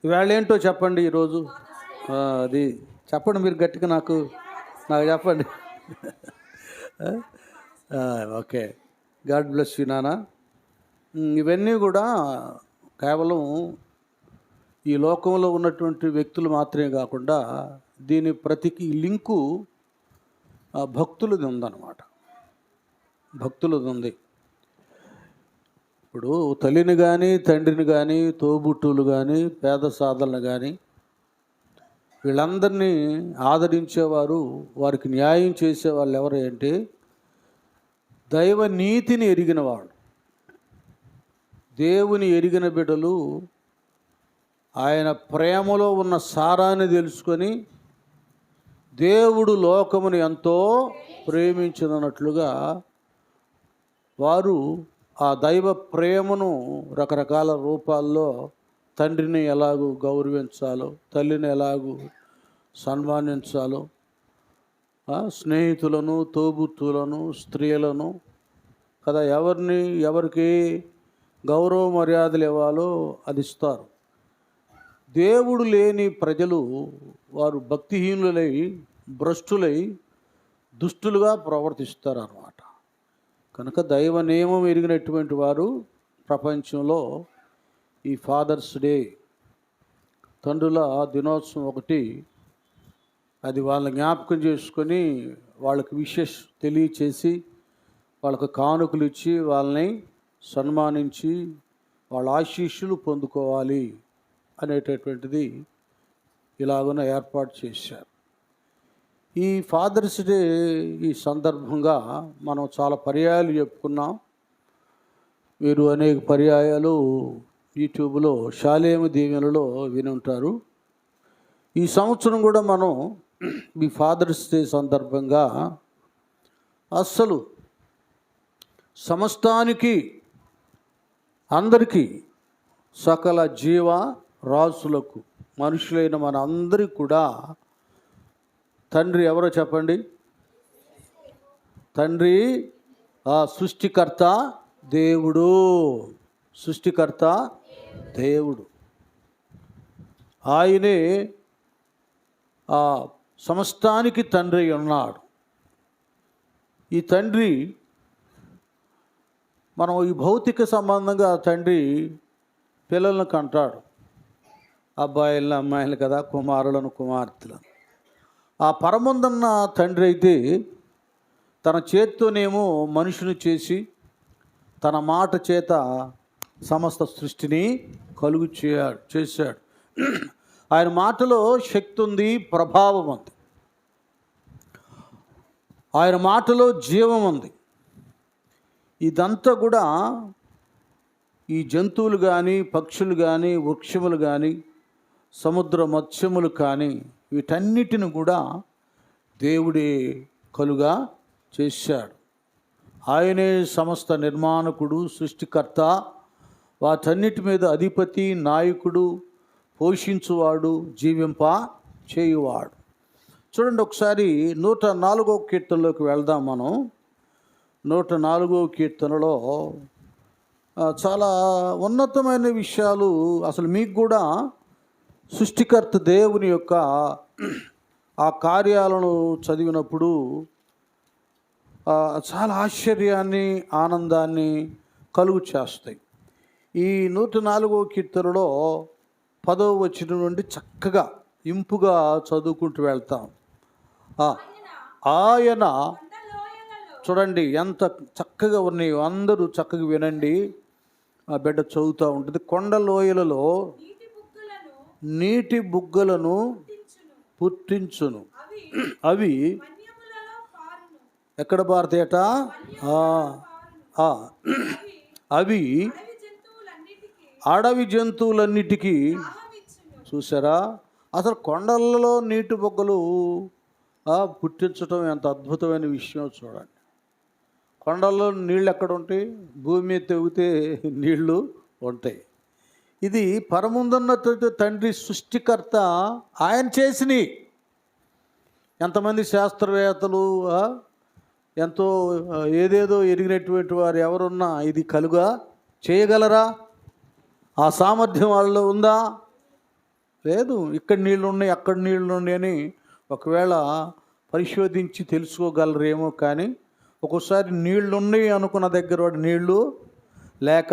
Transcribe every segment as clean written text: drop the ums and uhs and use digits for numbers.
ఇవాళ ఏంటో చెప్పండి ఈరోజు. అది చెప్పండి మీరు గట్టిగా నాకు చెప్పండి. ఓకే, గాడ్ బ్లెస్ యూ నాన్న. ఇవన్నీ కూడా కేవలం ఈ లోకంలో ఉన్నటువంటి వ్యక్తులు మాత్రమే కాకుండా దీని ప్రతికి లింకు భక్తులది ఉందన్నమాట. భక్తులది ఉంది. ఇప్పుడు తల్లిని కానీ తండ్రిని కానీ తోబుట్టువులు కానీ పేద సాధనలు కానీ వీళ్ళందరినీ ఆదరించేవారు, వారికి న్యాయం చేసేవాళ్ళు ఎవరు అంటే దైవ నీతిని ఎరిగిన వాళ్ళు, దేవుని ఎరిగిన బిడ్డలు, ఆయన ప్రేమలో ఉన్న సారాన్ని తెలుసుకొని దేవుడు లోకముని ఎంతో ప్రేమించినట్లుగా వారు ఆ దైవ ప్రేమను రకరకాల రూపాల్లో తండ్రిని ఎలాగూ గౌరవించాలో, తల్లిని ఎలాగూ సన్మానించాలో, స్నేహితులను, తోబుట్టులను, స్త్రీలను కదా, ఎవరికి గౌరవ మర్యాదలు ఇవ్వాలో అది ఇస్తారు. దేవుడు లేని ప్రజలు వారు భక్తిహీనులై, భ్రష్టులై, దుష్టులుగా ప్రవర్తిస్తారు అన్నమాట. కనుక దైవ నియమం ఎరిగినటువంటి వారు ప్రపంచంలో ఈ ఫాదర్స్ డే, తండ్రుల దినోత్సవం ఒకటి, అది వాళ్ళని జ్ఞాపకం చేసుకొని వాళ్ళకి విషెస్ తెలియచేసి వాళ్ళకు కానుకలు ఇచ్చి వాళ్ళని సన్మానించి వాళ్ళ ఆశీస్సులు పొందుకోవాలి అనేటటువంటిది ఇలాగున ఏర్పాటు చేశారు. ఈ ఫాదర్స్ డే ఈ సందర్భంగా మనం చాలా పర్యాయాలు చెప్పుకున్నాం. మీరు అనేక పర్యాయాలు యూట్యూబ్లో షాలేము దీవెనలో విని ఉంటారు. ఈ సంవత్సరం కూడా మనం ఈ ఫాదర్స్ డే సందర్భంగా అస్సలు సమస్తానికి, అందరికీ, సకల జీవ రాసులకు, మనుషులైన మన అందరికీ కూడా తండ్రి ఎవరో చెప్పండి? తండ్రి సృష్టికర్త దేవుడు. సృష్టికర్త దేవుడు. ఆయనే సమస్తానికి తండ్రి ఉన్నాడు. ఈ తండ్రి, మనం ఈ భౌతిక సంబంధంగా తండ్రి పిల్లలను కంటాడు, అబ్బాయిలను అమ్మాయిలు కదా, కుమారులను కుమార్తెలను. ఆ పరమందున్న తండ్రి అయితే తన చేత్తోనేమో మనుషుని చేసి తన మాట చేత సమస్త సృష్టిని చేశాడు. ఆయన మాటలో శక్తి ఉంది, ప్రభావం ఉంది. ఆయన మాటలో జీవం ఉంది. ఇదంతా కూడా ఈ జంతువులు కానీ, పక్షులు కానీ, వృక్షములు కానీ, సముద్ర మత్స్యములు కానీ, వీటన్నిటిని కూడా దేవుడే కలుగా చేశాడు. ఆయనే సమస్త నిర్మాణకుడు, సృష్టికర్త, వాటన్నిటి మీద అధిపతి, నాయకుడు, పోషించువాడు, జీవింప చేయువాడు. చూడండి ఒకసారి 104వ కీర్తనలోకి వెళ్దాం. మనం 104వ కీర్తనలో చాలా ఉన్నతమైన విషయాలు, అసలు మీకు కూడా సృష్టికర్త దేవుని యొక్క ఆ కార్యాలను చదివినప్పుడు చాలా ఆశ్చర్యాన్ని, ఆనందాన్ని కలుగు చేస్తాయి. ఈ 104వ కీర్తనలో 10వ వచనం నుండి చక్కగా ఇంపుగా చదువుకుంటూ వెళ్తాం. ఆయన, చూడండి ఎంత చక్కగా ఉన్నాయో, అందరూ చక్కగా వినండి. ఆ బిడ్డ చదువుతూ ఉంటుంది. కొండ లోయలలో నీటి బుగ్గలను పుట్టించును, అవి ఎక్కడ పారుతాయట? అవి అడవి జంతువులన్నిటికీ. చూసారా, అసలు కొండలలో నీటి బుగ్గలు పుట్టించడం ఎంత అద్భుతమైన విషయం చూడండి. కొండల్లో నీళ్ళు ఎక్కడ ఉంటాయి? భూమి మీద తెగితే నీళ్లు ఉంటాయి. ఇది పరముందున్న తండ్రి సృష్టికర్త ఆయన చేసినవి. ఎంతమంది శాస్త్రవేత్తలు, ఎంతో ఏదేదో ఎరిగినటువంటి వారు ఎవరున్నా ఇది కలుగా చేయగలరా? ఆ సామర్థ్యం వాళ్ళలో ఉందా? లేదు. ఇక్కడ నీళ్ళు ఉన్నాయి, అక్కడ నీళ్ళు ఉన్నాయి అని ఒకవేళ పరిశోధించి తెలుసుకోగలరేమో, కానీ ఒక్కోసారి నీళ్ళు ఉన్నాయి అనుకున్న దగ్గర వాడు నీళ్ళు లేక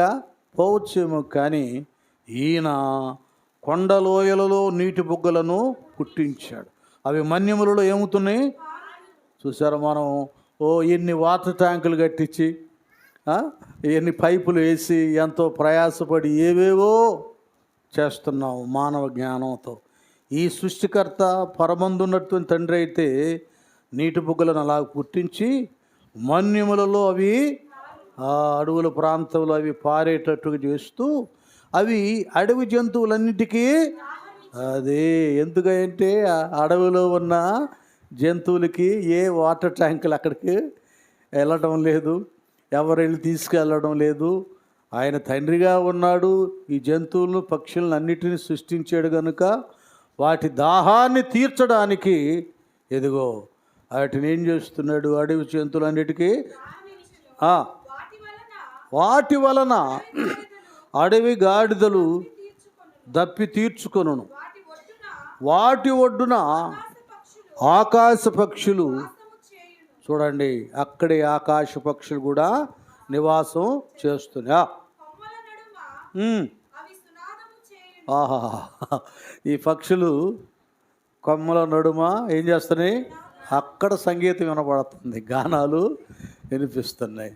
పోవచ్చేమో. కానీ ఈయన కొండలోయలలో నీటి బుగ్గలను పుట్టించాడు. అవి మన్యములలో ఏమవుతున్నాయి చూసారా? మనం ఎన్ని వాటర్ ట్యాంకులు కట్టించి ఎన్ని పైపులు వేసి ఎంతో ప్రయాసపడి ఏవేవో చేస్తున్నాం మానవ జ్ఞానంతో. ఈ సృష్టికర్త పరమందున్నటువంటి తండ్రి అయితే నీటి బుగ్గలను అలా పుట్టించి మన్యములలో అవి అడవుల ప్రాంతంలో అవి పారేటట్టుగా చేస్తూ అవి అడవి జంతువులన్నిటికీ అదే ఎందుకంటే అడవిలో ఉన్న జంతువులకి ఏ వాటర్ ట్యాంకులు అక్కడికి వెళ్ళడం లేదు, ఎవరు వెళ్ళి తీసుకెళ్ళడం లేదు. ఆయన తండ్రిగా ఉన్నాడు, ఈ జంతువులను పక్షులను అన్నిటిని సృష్టించాడు కనుక వాటి దాహాన్ని తీర్చడానికి ఎదుగో వాటిని ఏం చేస్తున్నాడు? అడవి జంతువులన్నిటికీ వాటి వలన అడవి గాడిదలు దప్పి తీర్చుకొనును, వాటి ఒడ్డున ఆకాశ పక్షులు. చూడండి, అక్కడే ఆకాశ పక్షులు కూడా నివాసం చేస్తున్నా. ఆహా, ఈ పక్షులు కొమ్మల నడుమ ఏం చేస్తున్నాయి? అక్కడ సంగీతం వినపడుతుంది, గానాలు వినిపిస్తున్నాయి.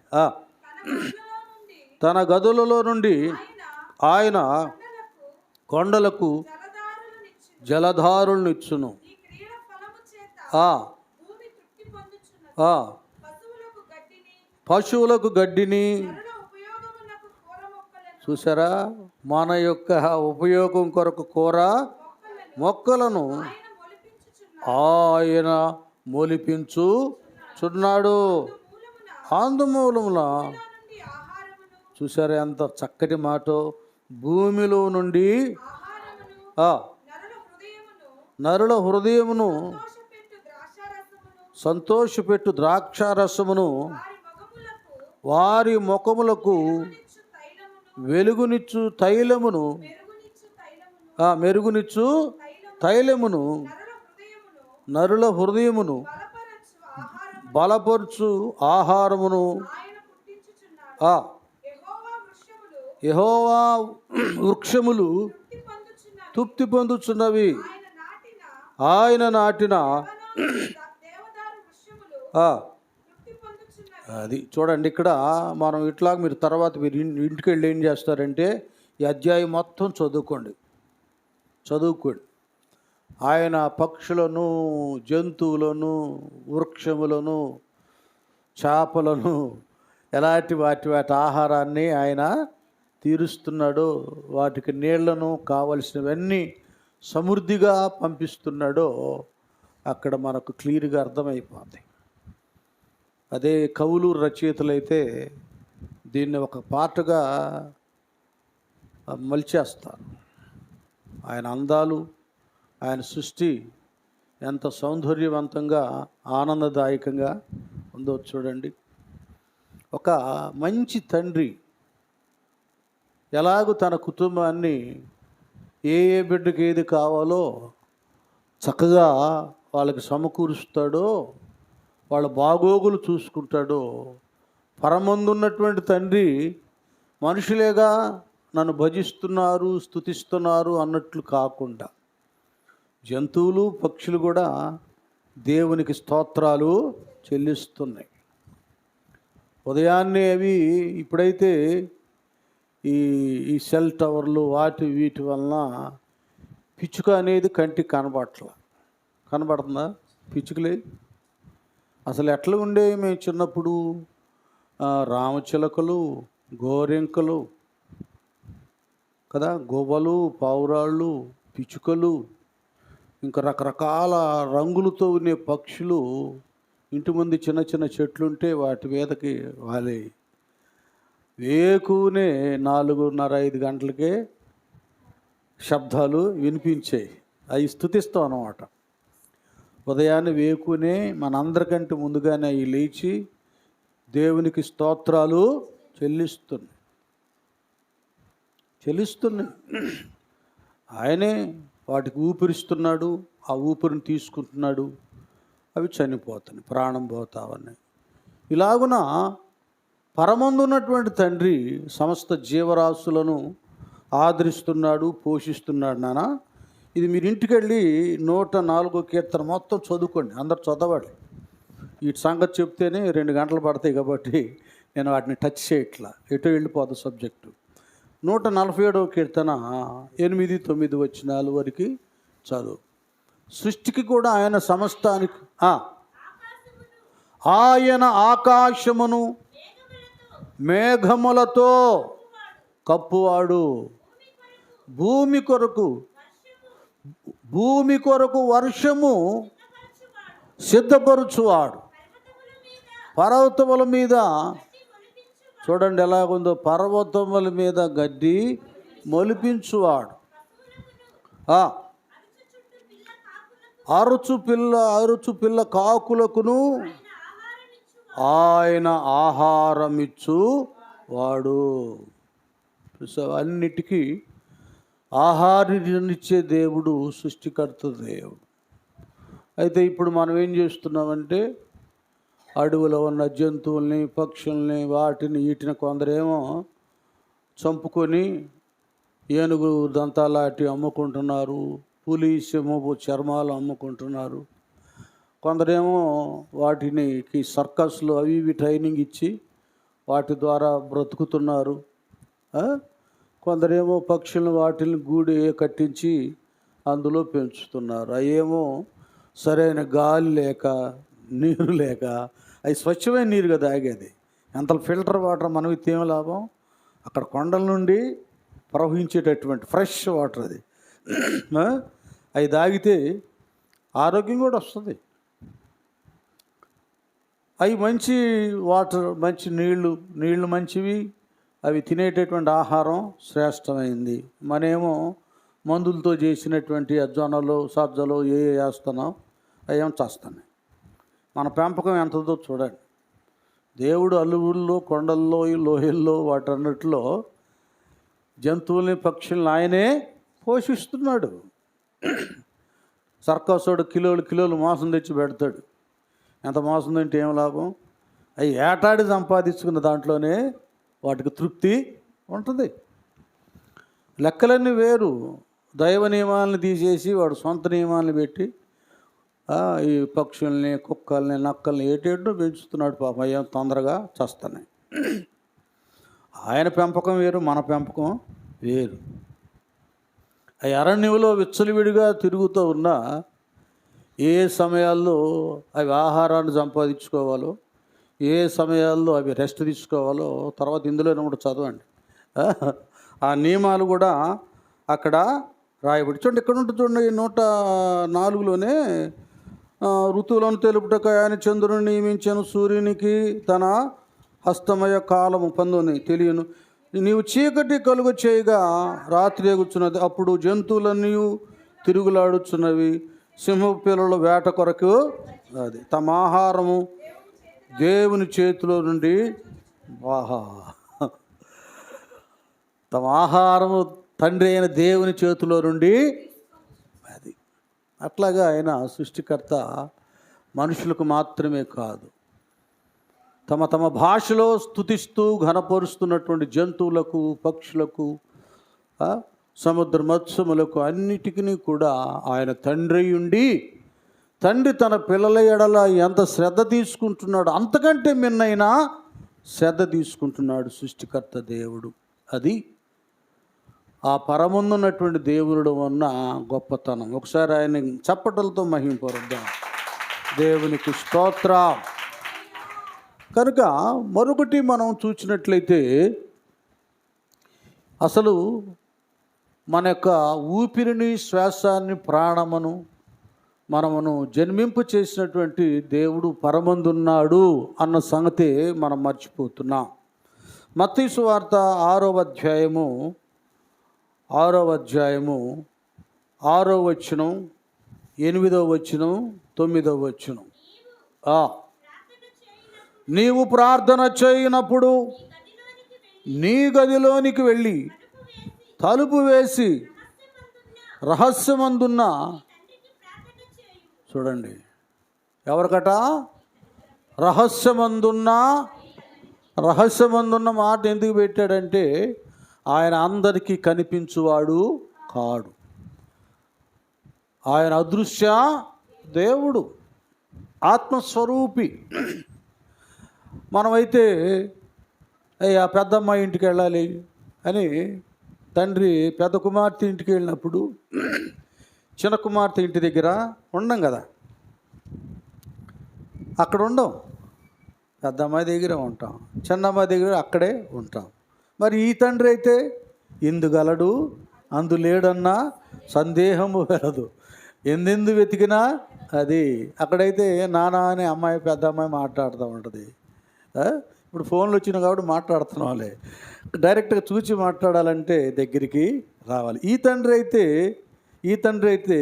తన గదులలో నుండి ఆయన కొండలకు జలధారులను ఇచ్చును. పశువులకు గడ్డిని. చూసారా? మన యొక్క ఉపయోగం కొరకు కూర మొక్కలను ఆయన మొలిపించుచున్నాడు. అందుమూలమున చూసారా ఎంత చక్కటి మాట? భూమిలో నుండి నరుల హృదయమును సంతోషపెట్టు ద్రాక్షారసమును, వారి ముఖములకు వెలుగునిచ్చు తైలమును, మెరుగునిచ్చు తైలమును, నరుల హృదయమును బలపరుచు ఆహారమును. యెహోవా వృక్షములు తృప్తి పొందుచున్నవి, ఆయన నాటిన. అది చూడండి, ఇక్కడ మనం ఇట్లా మీరు తర్వాత మీరు ఇంటికి వెళ్ళి ఏం చేస్తారంటే ఈ అధ్యాయం మొత్తం చదువుకోండి. ఆయన పక్షులను, జంతువులను, వృక్షములను, చేపలను ఎలాంటి వాటి ఆహారాన్ని ఆయన తీరుస్తున్నాడో, వాటికి నీళ్లను కావలసినవన్నీ సమృద్ధిగా పంపిస్తున్నాడో అక్కడ మనకు క్లియర్గా అర్థమైపోతుంది. అదే కవులు రచయితలైతే దీన్ని ఒక పాటగా మలిచేస్తారు. ఆయన అందాలు, ఆయన సృష్టి ఎంత సౌందర్యవంతంగా ఆనందదాయకంగా ఉందో చూడండి. ఒక మంచి తండ్రి ఎలాగూ తన కుటుంబాన్ని ఏ బిడ్డకి ఏది కావాలో చక్కగా వాళ్ళకి సమకూరుస్తాడో, వాళ్ళ బాగోగులు చూసుకుంటాడో, పరమందున్నటువంటి తండ్రి మనుషులేగా నన్ను భజిస్తున్నారు, స్తుతిస్తున్నారు అన్నట్లు కాకుండా జంతువులు, పక్షులు కూడా దేవునికి స్తోత్రాలు చెల్లిస్తున్నాయి. ఉదయాన్నే అవి ఇప్పుడైతే ఈ సెల్ టవర్లు వీటి వలన పిచ్చుక అనేది కంటికి కనబడుతుందా? పిచ్చుకలే అసలు ఎట్లా ఉండే మేము చిన్నప్పుడు? రామచిలకలు, గోరెంకలు కదా, గోబలు, పావురాళ్ళు, పిచ్చుకలు, ఇంకా రకరకాల రంగులతో ఉండే పక్షులు. ఇంటి ముందు చిన్న చిన్న చెట్లుంటే వాటి మీదకి వాలి వేకునే 4:30-5 గంటలకే శబ్దాలు వినిపించాయి. అవి స్తుతిస్తాం అన్నమాట. ఉదయాన్నే వేకునే మనందరికంటే ముందుగానే అవి లేచి దేవునికి స్తోత్రాలు చెల్లిస్తున్నాయి. ఆయనే వాటికి ఊపిరిస్తున్నాడు, ఆ ఊపిరిని తీసుకుంటున్నాడు, అవి చనిపోతాయి, ప్రాణం పోతావని. ఇలాగున పరమందున్నటువంటి తండ్రి సమస్త జీవరాశులను ఆదరిస్తున్నాడు, పోషిస్తున్నాడు. నాన్న, ఇది మీరు ఇంటికి వెళ్ళి 104వ కీర్తన మొత్తం చదువుకోండి, అందరు చదవాలి. వీటి సంగతి చెప్తేనే 2 గంటలు పడతాయి కాబట్టి నేను వాటిని టచ్ చేయట్లా, ఎటో వెళ్ళిపోదు సబ్జెక్టు. 147వ కీర్తన 8, 9 వచనాల వరకు చదువు. సృష్టికి కూడా ఆయన సమస్తానికి ఆయన ఆకాశమును మేఘములతో కప్పువాడు, భూమి కొరకు వర్షము సిద్ధపరుచువాడు, పర్వతముల మీద చూడండి ఎలాగుందో, పర్వతముల మీద గడ్డి మొలిపించువాడు, అరుచు పిల్ల కాకులకును ఆయన ఆహారమిచ్చు వాడు. అన్నిటికీ ఆహారాన్నిచ్చే దేవుడు సృష్టికర్త దేవుడు. అయితే ఇప్పుడు మనం ఏం చేస్తున్నామంటే అడవిలో ఉన్న జంతువుల్ని, పక్షుల్ని, వీటిని కొందరేమో చంపుకొని ఏనుగు దంతాలాంటి అమ్ముకుంటున్నారు, పులి సింహపు చర్మాలు అమ్ముకుంటున్నారు. కొందరేమో వాటికి సర్కస్లు అవి ఇవి ట్రైనింగ్ ఇచ్చి వాటి ద్వారా బ్రతుకుతున్నారు. కొందరేమో పక్షులను వాటిని గూడి కట్టించి అందులో పెంచుతున్నారు. అవేమో సరైన గాలి లేక, నీరు లేక, అవి స్వచ్ఛమైన నీరుగా తాగేది. ఎంత ఫిల్టర్ వాటర్ మనం ఇస్తే ఏం లాభం? అక్కడ కొండల నుండి ప్రవహించేటటువంటి ఫ్రెష్ వాటర్ అది. అవి తాగితే ఆరోగ్యం కూడా వస్తుంది. అవి మంచి వాటర్, మంచి నీళ్లు మంచివి, అవి తినేటటువంటి ఆహారం శ్రేష్టమైంది. మనేమో మందులతో చేసినటువంటి జొన్నలు, సజ్జలు వేస్తున్నాం, అవేం చేస్తున్నాయి. మన పెంపకం ఎంతదో చూడండి. దేవుడు అలుగుల్లో, కొండల్లో, లోయల్లో, వాటన్నిటిలో జంతువుల్ని, పక్షుల్ని ఆయనే పోషిస్తున్నాడు. సర్కసోడు కిలోలు మాంసం తెచ్చి పెడతాడు. ఎంత మోసం తింటే ఏం లాభం? అవి ఏటాడి సంపాదించుకున్న దాంట్లోనే వాటికి తృప్తి ఉంటుంది. లెక్కలన్నీ వేరు. దైవ నియమాలను తీసేసి వాడు సొంత నియమాలను పెట్టి ఈ పక్షుల్ని, కుక్కల్ని, నక్కల్ని ఏటేటో పెంచుతున్నాడు. పాపం అయ్యా తొందరగా చస్తున్నాయి. ఆయన పెంపకం వేరు, మన పెంపకం వేరు. ఆ అరణ్యంలో విచ్చలవిడిగా తిరుగుతూ ఉన్నా ఏ సమయాల్లో అవి ఆహారాన్ని సంపాదించుకోవాలో, ఏ సమయాల్లో అవి రెస్ట్ తీసుకోవాలో తర్వాత ఇందులోనే కూడా చదవండి. ఆ నియమాలు కూడా అక్కడ రాయబడి చూడండి. ఇక్కడ ఉంటుంది చూడండి, 104లోనే ఋతువులను తెలుపుటకు ఆయన చంద్రుని నియమించను, సూర్యునికి తన హస్తమయ కాలము 19 తెలియను. నీవు చీకటి కలుగు చేయగా రాత్రి ఎగుచున్నది, అప్పుడు జంతువులన్నీ తిరుగులాడుచున్నవి, సింహ పిల్లలు వేట కొరకు అది తమ ఆహారము దేవుని చేతిలో నుండి తమ ఆహారము తండ్రి అయిన దేవుని చేతిలో నుండి అది. అట్లాగా ఆయన సృష్టికర్త మనుషులకు మాత్రమే కాదు, తమ భాషలో స్తుతిస్తూ ఘనపరుస్తున్నటువంటి జంతువులకు, పక్షులకు, సముద్ర మత్స్యములకు అన్నిటికీ కూడా ఆయన తండ్రి ఉండి, తండ్రి తన పిల్లల ఎడల ఎంత శ్రద్ధ తీసుకుంటున్నాడు, అంతకంటే మిన్నైనా శ్రద్ధ తీసుకుంటున్నాడు సృష్టికర్త దేవుడు. అది ఆ పరమున్నటువంటి దేవుడు ఉన్న గొప్పతనం. ఒకసారి ఆయన చప్పటలతో మహింపరుద్దాం. దేవునికి స్తోత్రం. కనుక మరొకటి మనం చూసినట్లయితే, అసలు మన యొక్క ఊపిరిని, శ్వాసాన్ని, ప్రాణమును మనమును జన్మింపు చేసినటువంటి దేవుడు పరమందున్నాడు అన్న సంగతి మనం మర్చిపోతున్నాం. మత్తయి సువార్త 6వ అధ్యాయము 6వ వచనం, 8వ వచనం, 9వ వచనం. నీవు ప్రార్థన చేయనప్పుడు నీ గదిలోనికి వెళ్ళి తలుపు వేసి రహస్యమందున్న, చూడండి ఎవరికట, రహస్యమందున్న మాట ఎందుకు పెట్టాడంటే ఆయన అందరికీ కనిపించువాడు కాడు. ఆయన అదృశ్య దేవుడు, ఆత్మస్వరూపి. మనమైతే అయ్యా పెద్దమ్మాయి ఇంటికి వెళ్ళాలి అని తండ్రి పెద్ద కుమార్తె ఇంటికి వెళ్ళినప్పుడు చిన్న కుమార్తె ఇంటి దగ్గర ఉండం కదా, అక్కడ ఉండం. పెద్దమ్మాయి దగ్గర ఉంటాం, చిన్నమ్మాయి దగ్గర అక్కడే ఉంటాం. మరి ఈ తండ్రి అయితే ఇందుగలడు అందు లేడన్నా సందేహము వెలదు, ఎందెందు వెతికినా అది. అక్కడైతే నాన్న అని అమ్మాయి పెద్ద అమ్మాయి మాట్లాడుతూ ఉంటుంది. ఇప్పుడు ఫోన్లు వచ్చినా కాబట్టి మాట్లాడుతున్నాం వాళ్ళే. డైరెక్ట్గా చూసి మాట్లాడాలంటే దగ్గరికి రావాలి. ఈ తండ్రి అయితే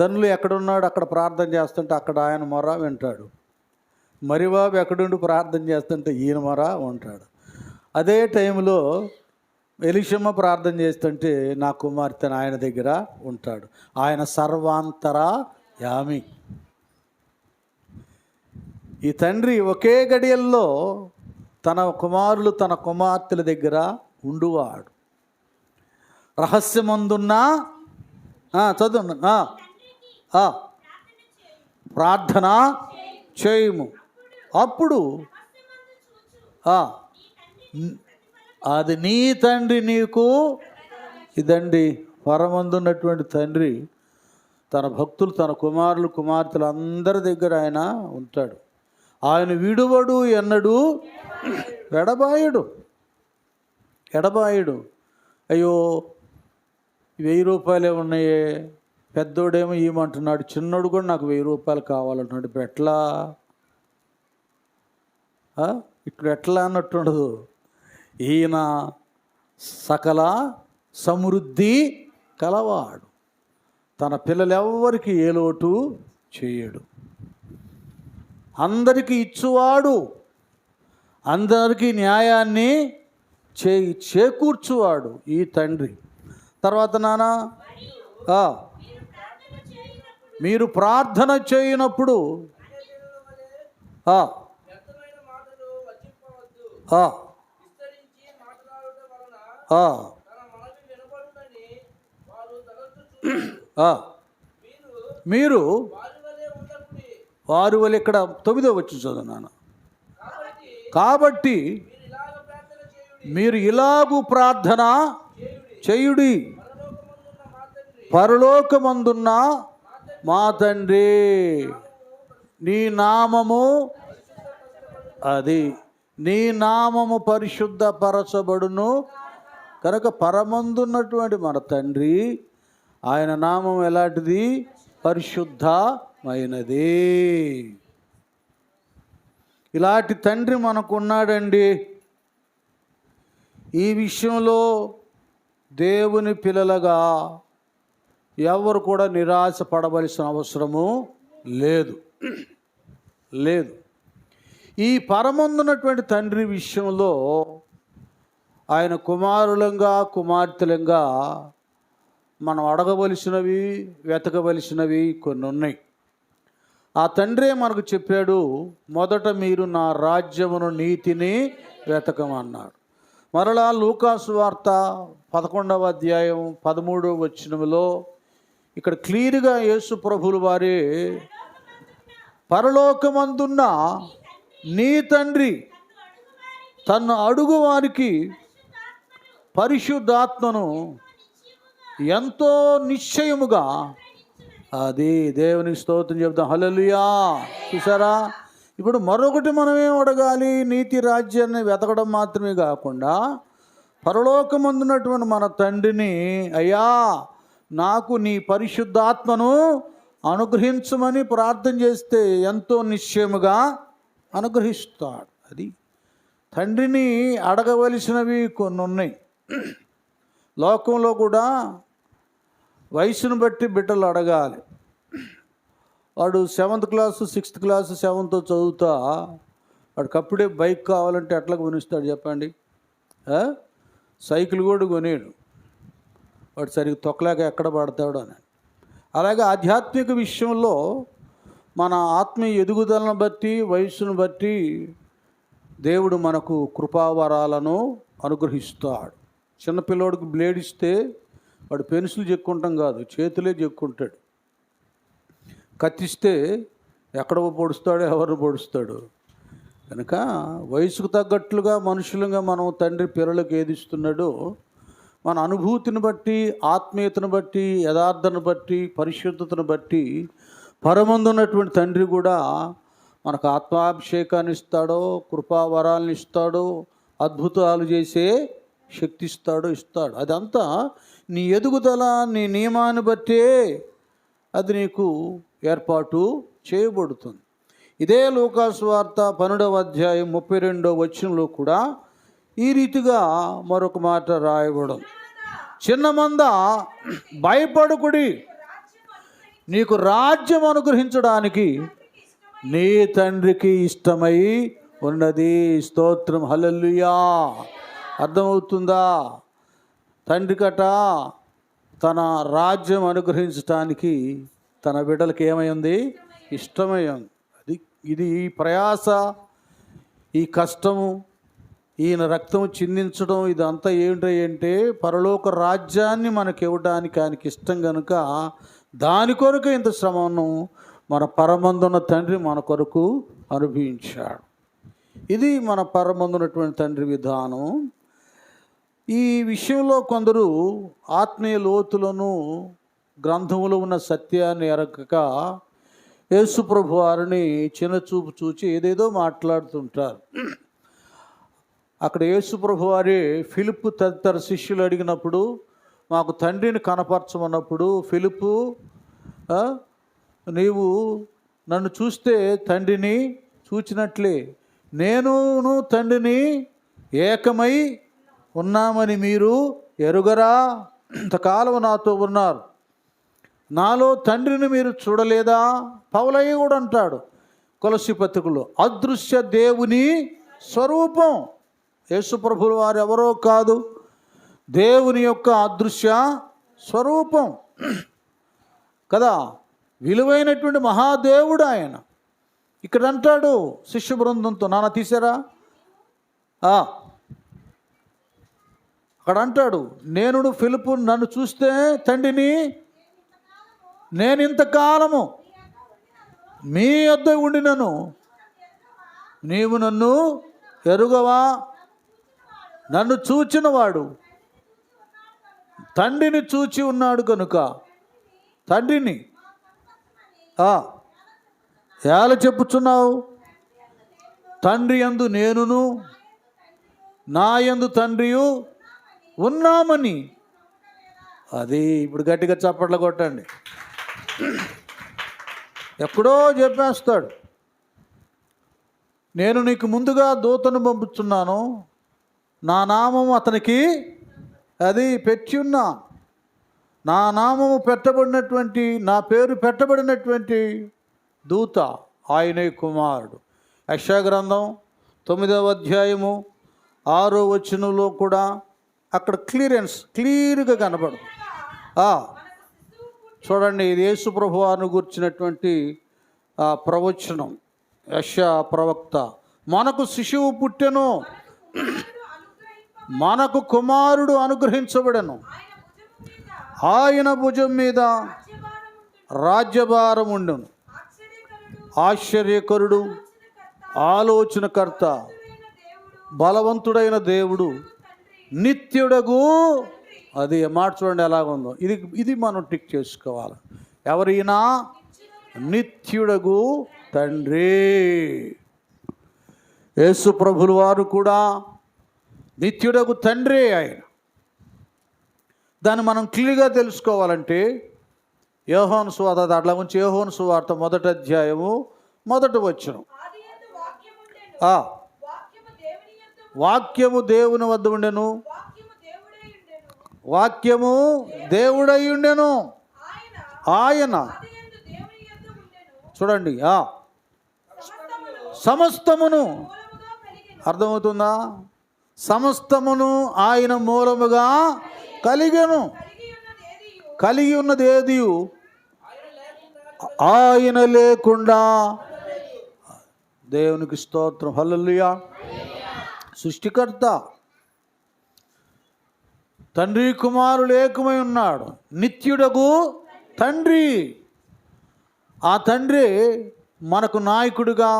ధనులు ఎక్కడున్నాడు అక్కడ ప్రార్థన చేస్తుంటే అక్కడ ఆయన మొర వింటాడు. మరిబాబు ఎక్కడుండి ప్రార్థన చేస్తుంటే ఈయన మొర ఉంటాడు. అదే టైంలో ఎలీషమ్మ ప్రార్థన చేస్తుంటే నా కుమార్తె ఆయన దగ్గర ఉంటాడు. ఆయన సర్వాంతరయామి. ఈ తండ్రి ఒకే గడియల్లో తన కుమారులు తన కుమార్తెల దగ్గర ఉండువాడు. రహస్యమందున్న చదువు ప్రార్థన చేయము, అప్పుడు అది నీ తండ్రి నీకు. ఇదండి పరమందున్నటువంటి తండ్రి తన భక్తులు తన కుమారులు కుమార్తెలు అందరి దగ్గర ఆయన ఉంటాడు. ఆయన విడువడు ఎన్నడు ఎడబాయుడు. అయ్యో 1000 రూపాయలే ఉన్నాయే, పెద్దోడేమో ఇవ్వమంటున్నాడు, చిన్నోడు కూడా నాకు 1000 రూపాయలు కావాలంటున్నాడు, ఇప్పుడు ఎట్లా అన్నట్టు ఉండదు. ఈయన సకల సమృద్ధి కలవాడు, తన పిల్లలెవ్వరికి ఏ లోటు చేయడు, అందరికీ ఇచ్చువాడు, అందరికీ న్యాయాన్ని చేకూర్చువాడు ఈ తండ్రి. తర్వాత నాన్న మీరు ప్రార్థన చేయనప్పుడు మీరు వారు వల్ల ఇక్కడ 9వ వచ్చి చదువున్నాను. కాబట్టి మీరు ఇలాగూ ప్రార్థన చేయుడి, పరలోకమందున్న మా తండ్రి నీ నామము పరిశుద్ధపరచబడును. కనుక పరమందున్నటువంటి మన తండ్రి ఆయన నామం ఎలాంటిది? పరిశుద్ధమైనది. ఇలాంటి తండ్రి మనకున్నాడండి. ఈ విషయంలో దేవుని పిల్లలుగా ఎవరు కూడా నిరాశ పడవలసిన అవసరము లేదు. ఈ పరమందున్నటువంటి తండ్రి విషయంలో ఆయన కుమారులంగా కుమార్తెలంగా మనం అడగవలసినవి వెతకవలసినవి కొన్ని ఉన్నాయి. ఆ తండ్రే మనకు చెప్పాడు, మొదట మీరు నా రాజ్యమును నీతిని వెతకమన్నాడు. మరలా లూకాసు వార్త 11వ అధ్యాయం 13వ వచనములో ఇక్కడ క్లియర్గా యేసు ప్రభువుల వారే పరలోకమందున్న నీ తండ్రి తన్ను అడుగు వారికి పరిశుద్ధాత్మను ఎంతో నిశ్చయముగా, అది దేవునికి స్తోత్రం చెప్తాం. హల్లెలూయా. చూసారా, ఇప్పుడు మరొకటి మనమేం అడగాలి? నీతి రాజ్యాన్ని వెతకడం మాత్రమే కాకుండా పరలోకమందున్నటువంటి మన తండ్రిని, అయ్యా నాకు నీ పరిశుద్ధాత్మను అనుగ్రహించమని ప్రార్థన చేస్తే ఎంతో నిశ్చయముగా అనుగ్రహిస్తాడు. అది తండ్రిని అడగవలసినవి కొన్ని ఉన్నాయి. లోకంలో కూడా వయసును బట్టి బిడ్డలు అడగాలి. వాడు 7th class 6th class 7th చదువుతా వాడికి అప్పుడే బైక్ కావాలంటే ఎట్లా కొనిస్తాడు చెప్పండి? సైకిల్ కూడా కొనేడు. వాడు సరిగ్గా తొక్కలేక ఎక్కడ పడతాడు అని. అలాగే ఆధ్యాత్మిక విషయంలో మన ఆత్మీయ ఎదుగుదలను బట్టి, వయస్సును బట్టి దేవుడు మనకు కృపావరాలను అనుగ్రహిస్తాడు. చిన్నపిల్లోడికి బ్లేడ్ ఇస్తే వాడు పెన్సిల్ చెక్కుంటాం కాదు, చేతులే చెక్కుంటాడు. కత్తిస్తే ఎక్కడ పొడుస్తాడో, ఎవరు పొడుస్తాడు. కనుక వయసుకు తగ్గట్లుగా మనుషులుగా మనం తండ్రి పిల్లలకు ఏదిస్తున్నాడో మన అనుభూతిని బట్టి, ఆత్మీయతను బట్టి, యథార్థను బట్టి, పరిశుద్ధతను బట్టి పరమందున్నటువంటి తండ్రి కూడా మనకు ఆత్మాభిషేకాన్ని ఇస్తాడో, కృపావరాలను ఇస్తాడో, అద్భుతాలు చేసే శక్తి ఇస్తాడు. అదంతా నీ ఎదుగుదల, నీ నియమాన్ని బట్టే అది నీకు ఏర్పాటు చేయబడుతుంది. ఇదే లూకాసు వార్త 12వ అధ్యాయం 32వ వచనంలో కూడా ఈ రీతిగా మరొక మాట రాయబడం, చిన్న మంద భయపడుకుడి, నీకు రాజ్యం అనుగ్రహించడానికి నీ తండ్రికి ఇష్టమై ఉన్నది. స్తోత్రం, హల్లెలూయా. అర్థమవుతుందా? తండ్రికట తన రాజ్యం అనుగ్రహించడానికి తన బిడ్డలకి ఏమైంది? ఇష్టమై ఉంది. ఇది ఈ ప్రయాస, ఈ కష్టము, ఈయన రక్తము చిందించడం, ఇదంతా ఏంటంటే పరలోక రాజ్యాన్ని మనకి ఇవ్వడానికి ఆయనకి ఇష్టం కనుక దాని కొరకు ఇంత శ్రమను మన పరమందున్న తండ్రి మన కొరకు అనుభవించాడు. ఇది మన పరమందున్నటువంటి తండ్రి విధానం. ఈ విషయంలో కొందరు ఆత్మీయ లోతులను, గ్రంథములో ఉన్న సత్యాన్ని ఎరగక యేసు ప్రభు వారిని చిన్నచూపు చూచి ఏదేదో మాట్లాడుతుంటారు. అక్కడ యేసు ప్రభు వారి ఫిలిప్పు తదితర శిష్యులు అడిగినప్పుడు, మాకు తండ్రిని కనపరచమన్నప్పుడు, ఫిలిప్పు నీవు నన్ను చూస్తే తండ్రిని చూచినట్లే, నేనును తండ్రిని ఏకమై ఉన్నామని మీరు ఎరుగరా? ఇంతకాలం నాతో ఉన్నారు, నాలో తండ్రిని మీరు చూడలేదా? పౌలయ్య కూడా అంటాడు కొలస్సీ పత్రికలో, అదృశ్య దేవుని స్వరూపం. యేసు ప్రభువు వారు ఎవరో కాదు, దేవుని యొక్క అదృశ్య స్వరూపం కదా, విలువైనటువంటి మహాదేవుడు ఆయన. ఇక్కడ అంటాడు శిష్య బృందంతో, నాన్న తీసారా? అక్కడ అంటాడు, నేను ఫిలిప్పు నన్ను చూస్తే తండ్రిని, నేను ఇంతకాలము మీ యొద్ద ఉండినను నీవు నన్ను ఎరుగవా? నన్ను చూచినవాడు తండ్రిని చూచి ఉన్నాడు కనుక తండ్రిని ఎలా చెప్పుచున్నావు? తండ్రి యందు నేనును నా యందు తండ్రియు ఉన్నామని. అది ఇప్పుడు గట్టిగా చప్పట్లు కొట్టండి. ఎక్కడో చెప్పేస్తాడు, నేను నీకు ముందుగా దూతను పంపుతున్నాను, నా నామము అతనికి అది పెట్టి ఉన్నా, నా నామము పెట్టబడినటువంటి, నా పేరు పెట్టబడినటువంటి దూత ఆయనే కుమారుడు. యెషయా గ్రంథం 9వ అధ్యాయము 6వ వచనంలో కూడా అక్కడ క్లియర్గా కనబడు. చూడండి, ఇది యేసు ప్రభువాను గుర్చినటువంటి ప్రవచనం. యెషయా ప్రవక్త, మనకు శిశువు పుట్టెను, మనకు కుమారుడు అనుగ్రహించబడెను, ఆయన భుజం మీద రాజ్యభారం ఉండును, ఆశ్చర్యకరుడు, ఆలోచనకర్త, బలవంతుడైన దేవుడు, నిత్యుడగు. అది మాట చూడండి ఎలాగుందో. ఇది మనం టిక్ చేసుకోవాలి. ఎవరైనా నిత్యుడగు తండ్రి. యేసు ప్రభుల వారు కూడా నిత్యుడగు తండ్రి ఆయన. దాన్ని మనం క్లియర్గా తెలుసుకోవాలంటే యోహాను సువార్త, అట్లా ఉంచి యోహాను సువార్త 1వ అధ్యాయము 1వ వచనం. వాక్యము దేవుని వద్ద ఉండెను, వాక్యము దేవుడై ఉండెను, ఆయన. చూడండి, సమస్తమును, అర్థమవుతుందా? సమస్తమును ఆయన మూలముగా కలిగెను. కలిగి ఉన్నది ఏది ఆయన లేకుండా. దేవునికి స్తోత్రం, హల్లెలూయా. సృష్టికర్త తండ్రి కుమారులు ఏకమై ఉన్నాడు, నిత్యుడగు తండ్రి. ఆ తండ్రి మనకు నాయకుడిగా,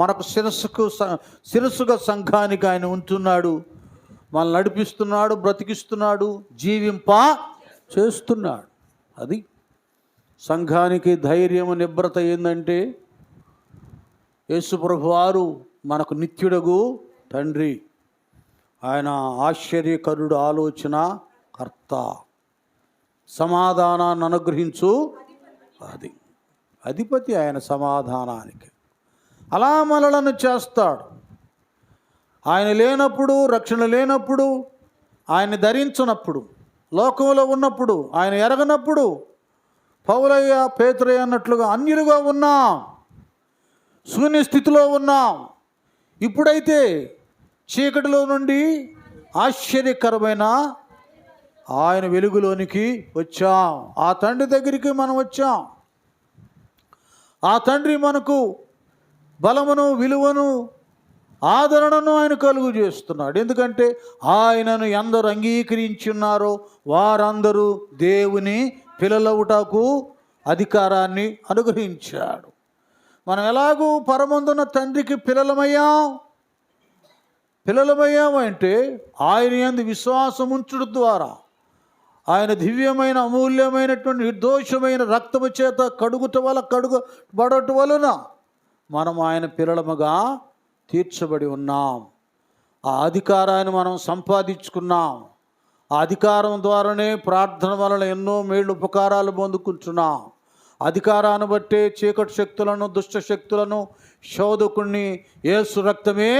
మనకు శిరస్సుగా సంఘానికి ఆయన ఉంటున్నాడు. మనల్ని నడిపిస్తున్నాడు, బ్రతికిస్తున్నాడు, జీవింప చేస్తున్నాడు. అది సంఘానికి ధైర్యము, నిబ్రత ఏంటంటే యేసుప్రభు వారు మనకు నిత్యుడగు తండ్రి. ఆయన ఆశ్చర్యకరుడు, ఆలోచన కర్త, సమాధానాన్ని అనుగ్రహించు అధిపతి ఆయన సమాధానానికి. అలా మనలను చేస్తాడు. ఆయన లేనప్పుడు, రక్షణ లేనప్పుడు, ఆయన ధరించినప్పుడు, లోకంలో ఉన్నప్పుడు, ఆయన ఎరగనప్పుడు పౌలయ్య పేతురయ్య అన్నట్లుగా అన్యులుగా ఉన్నాం, శూన్య స్థితిలో ఉన్నాం. ఇప్పుడైతే చీకటిలో నుండి ఆశ్చర్యకరమైన ఆయన వెలుగులోనికి వచ్చాం. ఆ తండ్రి దగ్గరికి మనం వచ్చాం. ఆ తండ్రి మనకు బలమును, విలువను, ఆదరణను ఆయన కలుగు చేస్తున్నాడు. ఎందుకంటే ఆయనను ఎందరు అంగీకరించి ఉన్నారో వారందరూ దేవుని పిల్లలవుటకు అధికారాన్ని అనుగ్రహించాడు. మనం ఎలాగూ పరమందున తండ్రికి పిల్లలమయ్యామంటే ఆయన యందు విశ్వాసం ఉంచుట ద్వారా, ఆయన దివ్యమైన అమూల్యమైనటువంటి నిర్దోషమైన రక్తము చేత కడుగబడట వలన మనం ఆయన పిల్లలముగా తీర్చబడి ఉన్నాం. ఆ అధికారాన్ని మనం సంపాదించుకున్నాం. ఆ అధికారం ద్వారానే ప్రార్థన వలన ఎన్నో మేళ్ళు ఉపకారాలు పొందుకుంటున్నాం. అధికారాన్ని బట్టే చీకటి శక్తులను, దుష్ట శక్తులను, శోధకుణ్ణి యేసు రక్తమే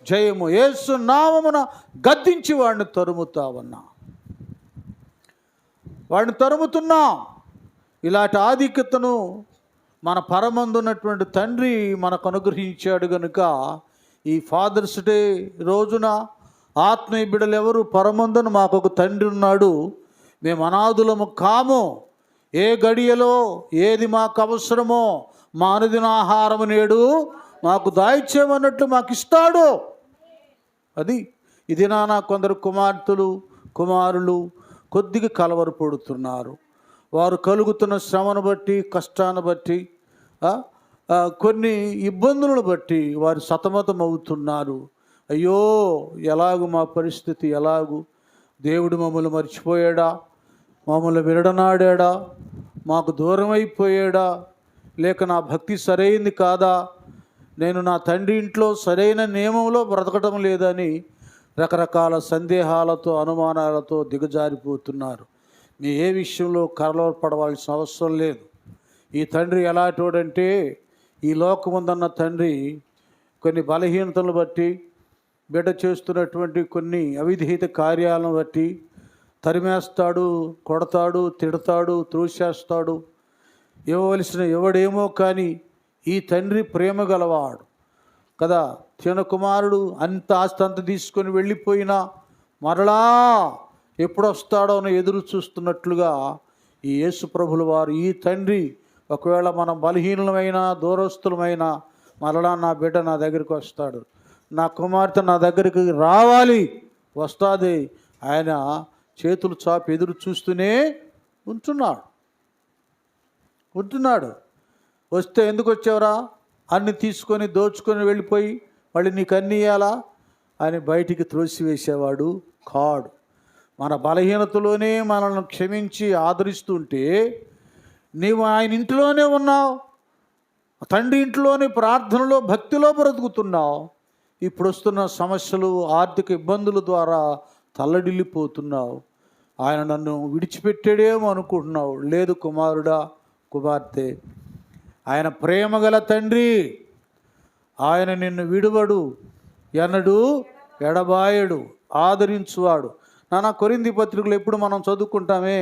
జయము, యేసు నామమున గద్దించి వాడిని తరుముతున్నాం. ఇలాంటి ఆధిక్యతను మన పరమందున్నటువంటి తండ్రి మనకు అనుగ్రహించాడు గనుక ఈ ఫాదర్స్ డే రోజున ఆత్మీయ బిడ్డలు ఎవరు పరమందున మాకు ఒక తండ్రి ఉన్నాడు, మేము అనాథులము కాము, ఏ గడియలో ఏది మాకు అవసరమో మా అనుదిన ఆహారము నేడు మాకు దాయిచ్చేమన్నట్లు మాకు ఇస్తాడు. అది ఇది నానా కొందరు కుమారులు కొద్దిగా కలవరపడుతున్నారు. వారు కలుగుతున్న శ్రమను బట్టి, కష్టాన్ని బట్టి, కొన్ని ఇబ్బందులను బట్టి వారు సతమతం అవుతున్నారు. అయ్యో ఎలాగు మా పరిస్థితి, ఎలాగు దేవుడు మమ్మల్ని మర్చిపోయాడా, మమ్మల్ని విడనాడాడా, మాకు దూరం అయిపోయాడా, లేక నా భక్తి సరైంది కాదా, నేను నా తండ్రి ఇంట్లో సరైన నియమంలో బ్రతకడం లేదని రకరకాల సందేహాలతో, అనుమానాలతో దిగజారిపోతున్నారు. మీ ఏ విషయంలో కలవరపడవలసిన అవసరం లేదు. ఈ తండ్రి ఎలాంటోడంటే, ఈ లోకముందన్న తండ్రి కొన్ని బలహీనతలను బట్టి, బిడ్డ చేస్తున్నటువంటి కొన్ని అవిధేయత కార్యాలను బట్టి తరిమేస్తాడు, కొడతాడు, తిడతాడు, త్రోసేస్తాడు. ఇవ్వవలసిన ఎవడేమో కానీ ఈ తండ్రి ప్రేమ గలవాడు కదా. చిన్న కుమారుడు అంత ఆస్తి అంత తీసుకొని వెళ్ళిపోయినా మరలా ఎప్పుడు వస్తాడో అని ఎదురు చూస్తున్నట్లుగా ఈ యేసు ప్రభుల వారు, ఈ తండ్రి ఒకవేళ మనం బలహీనమైన, దూరస్తులమైన మరలా నా బిడ్డ నా దగ్గరికి వస్తాడు, నా కుమార్తె నా దగ్గరికి రావాలి, వస్తుంది, ఆయన చేతులు చాపి ఎదురు చూస్తూనే ఉంటున్నాడు. వస్తే ఎందుకు వచ్చావురా, అన్ని తీసుకొని దోచుకొని వెళ్ళిపోయి మళ్ళీ నీకు అన్ని ఇవ్వాలా అని బయటికి త్రోసివేసేవాడు కాడు. మన బలహీనతలోనే మనల్ని క్షమించి ఆదరిస్తుంటే నీవు ఆయన ఇంట్లోనే ఉన్నావు, తండ్రి ఇంట్లోనే ప్రార్థనలో, భక్తిలో బ్రతుకుతున్నావు. ఇప్పుడు వస్తున్న సమస్యలు, ఆర్థిక ఇబ్బందుల ద్వారా తల్లడిల్లిపోతున్నావు. ఆయన నన్ను విడిచిపెట్టాడేమో అనుకుంటున్నావు. లేదు కుమారుడా, కుమార్తె, ఆయన ప్రేమగల తండ్రి. ఆయన నిన్ను విడువడు, ఎన్నడూ ఎడబాయడు, ఆదరించువాడు. నానా కొరింథీ పత్రికలు ఎప్పుడు మనం చదువుకుంటామే,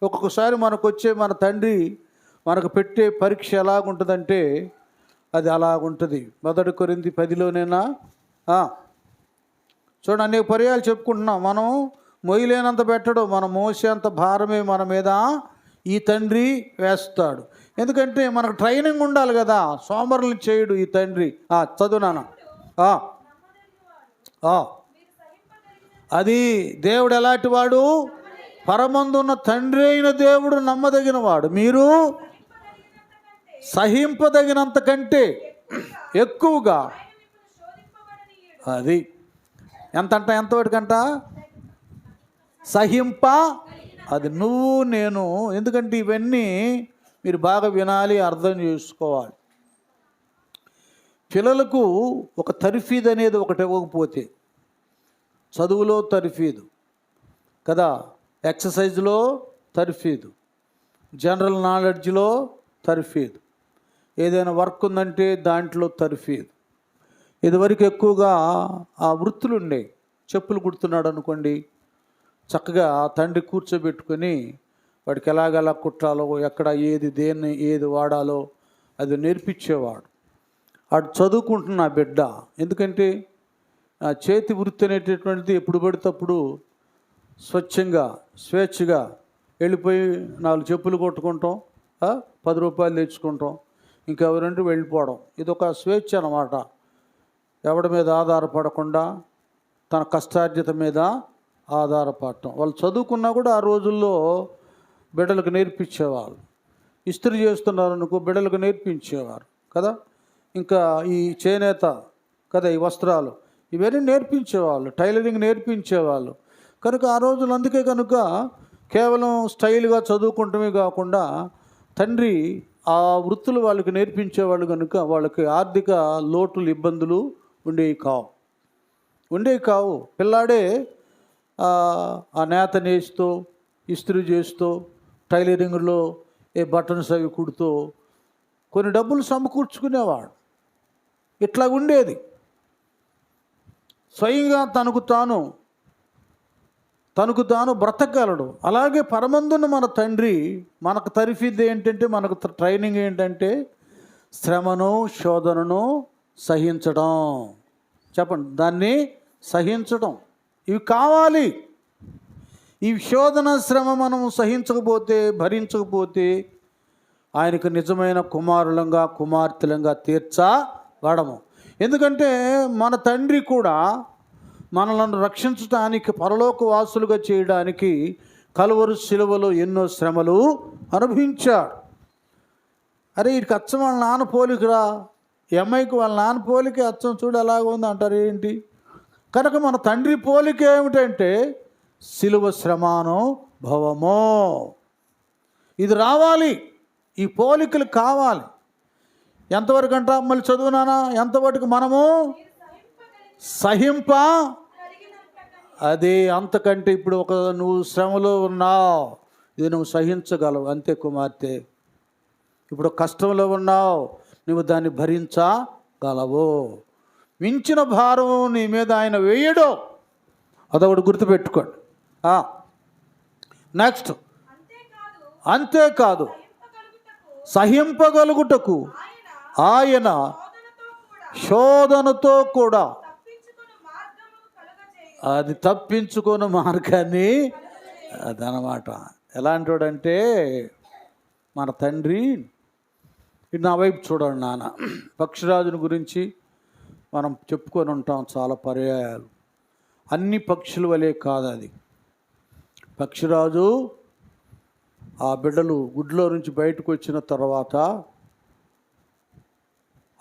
ఒక్కొక్కసారి మనకు వచ్చే మన తండ్రి మనకు పెట్టే పరీక్ష ఎలాగుంటుందంటే అది అలాగుంటుంది. 1 కొరింథీ 10లోనేనా చూడండి, అనేక పర్యాలు చెప్పుకుంటున్నాం. మనం మొయ్యలేనంత పెట్టడు, మనం మోసేంత భారమే మన మీద ఈ తండ్రి వేస్తాడు. ఎందుకంటే మనకు ట్రైనింగ్ ఉండాలి కదా, సోమరులు చేయడు ఈ తండ్రి. చదువునానా. అది దేవుడు ఎలాంటి వాడు? పరమందున్న తండ్రి అయిన దేవుడు నమ్మదగిన వాడు. మీరు సహింపదగినంత కంటే ఎక్కువగా. అది ఎంతవరకంట? సహింప. అది నువ్వు నేను. ఎందుకంటే ఇవన్నీ మీరు బాగా వినాలి, అర్థం చేసుకోవాలి. పిల్లలకు ఒక తర్ఫీదు అనేది ఒకటి ఇవ్వకపోతే, చదువులో తర్ఫీదు కదా, ఎక్సర్సైజ్లో తర్ఫీదు, జనరల్ నాలెడ్జ్లో తర్ఫీదు, ఏదైనా వర్క్ ఉందంటే దాంట్లో తర్ఫీదు. ఇదివరకు ఎక్కువగా ఆ వృత్తులు ఉండే. చెప్పులు కుడుతున్నాడు అనుకోండి, చక్కగా తండ్రి కూర్చోబెట్టుకొని వాడికి ఎలాగెలా కుట్టాలో, ఎక్కడ దేన్ని ఏది వాడాలో అది నేర్పించేవాడు. వాడు చదువుకుంటున్న బిడ్డ. ఎందుకంటే ఆ చేతి వృత్తి అనేటటువంటిది ఎప్పుడు పడితేప్పుడు స్వచ్ఛంగా స్వేచ్ఛగా వెళ్ళిపోయి 4 చెప్పులు కొట్టుకుంటాం, 10 రూపాయలు తెచ్చుకుంటాం, ఇంకెవరంటే వెళ్ళిపోవడం. ఇది ఒక స్వేచ్ఛ అన్నమాట. ఎవడి మీద ఆధారపడకుండా తన కష్టార్జిత మీద ఆధారపడటం. వాళ్ళు చదువుకున్నా కూడా ఆ రోజుల్లో బిడ్డలకు నేర్పించేవాళ్ళు. ఇస్త్రీ చేస్తున్నారు అనుకో, బిడ్డలకు నేర్పించేవారు కదా. ఇంకా ఈ చేనేత కదా, ఈ వస్త్రాలు ఇవన్నీ నేర్పించేవాళ్ళు, టైలరింగ్ నేర్పించేవాళ్ళు. కనుక ఆ రోజులు అందుకే కనుక కేవలం స్టైల్గా చదువుకుంటమే కాకుండా తండ్రి ఆ వృత్తులు వాళ్ళకి నేర్పించేవాళ్ళు. కనుక వాళ్ళకి ఆర్థిక లోటులు, ఇబ్బందులు ఉండేవి కావు. పిల్లాడే ఆ నేత నేస్తూ, ఇస్త్రీ చేస్తూ, టైలరింగ్లో ఏ బటన్స్ అవి కుడుతూ కొన్ని డబ్బులు సమకూర్చుకునేవాడు. ఇట్లా ఉండేది. స్వయంగా తనకు తాను బ్రతకగలడు. అలాగే పరమందున్న మన తండ్రి మనకు తర్ఫీదు ఏంటంటే, మనకు ట్రైనింగ్ ఏంటంటే శ్రమను, శోధనను సహించడం. చెప్పండి, దాన్ని సహించడం. ఇవి కావాలి. ఈ శోధన, శ్రమ మనం సహించకపోతే, భరించకపోతే ఆయనకు నిజమైన కుమారులంగా, కుమార్తెలంగా తీర్చబడము. ఎందుకంటే మన తండ్రి కూడా మనలను రక్షించడానికి, పరలోక వాసులుగా చేయడానికి కలువరు శిలువలో ఎన్నో శ్రమలు అనుభవించాడు. అరే వీడికి అచ్చం వాళ్ళ నాన్న పోలికరా, ఈ అమ్మాయికి వాళ్ళ నాన్న పోలికే అచ్చం చూడు ఎలాగ ఉంది అంటారు ఏంటి? కనుక మన తండ్రి పోలిక ఏమిటంటే శిలువ శ్రమానుభవము. ఇది రావాలి, ఈ పోలికలు కావాలి. ఎంతవరకు అంట? మళ్ళీ చదువునానా. ఎంతవరకు? మనము సహింప. అది అంతకంటే ఇప్పుడు నువ్వు శ్రమలో ఉన్నావు, ఇది నువ్వు సహించగలవు అంతే కుమార్తె. ఇప్పుడు కష్టంలో ఉన్నావు, నువ్వు దాన్ని భరించగలవు. మించిన భారం నీ మీద ఆయన వేయడు. అదొకటి గుర్తుపెట్టుకోండి. నెక్స్ట్, అంతేకాదు సహింపగలుగుటకు ఆయన శోధనతో కూడా, అది తప్పించుకున్న మార్గాన్ని, అదనమాట. ఎలాంటి వాడంటే మన తండ్రి. ఇది నా వైపు చూడండి నాన్న. పక్షిరాజుని గురించి మనం చెప్పుకొని ఉంటాం చాలా పర్యాయాలు. అన్ని పక్షుల వలె కాదు అది. పక్షిరాజు ఆ బిడ్డలు గుడ్లో నుంచి బయటకు వచ్చిన తర్వాత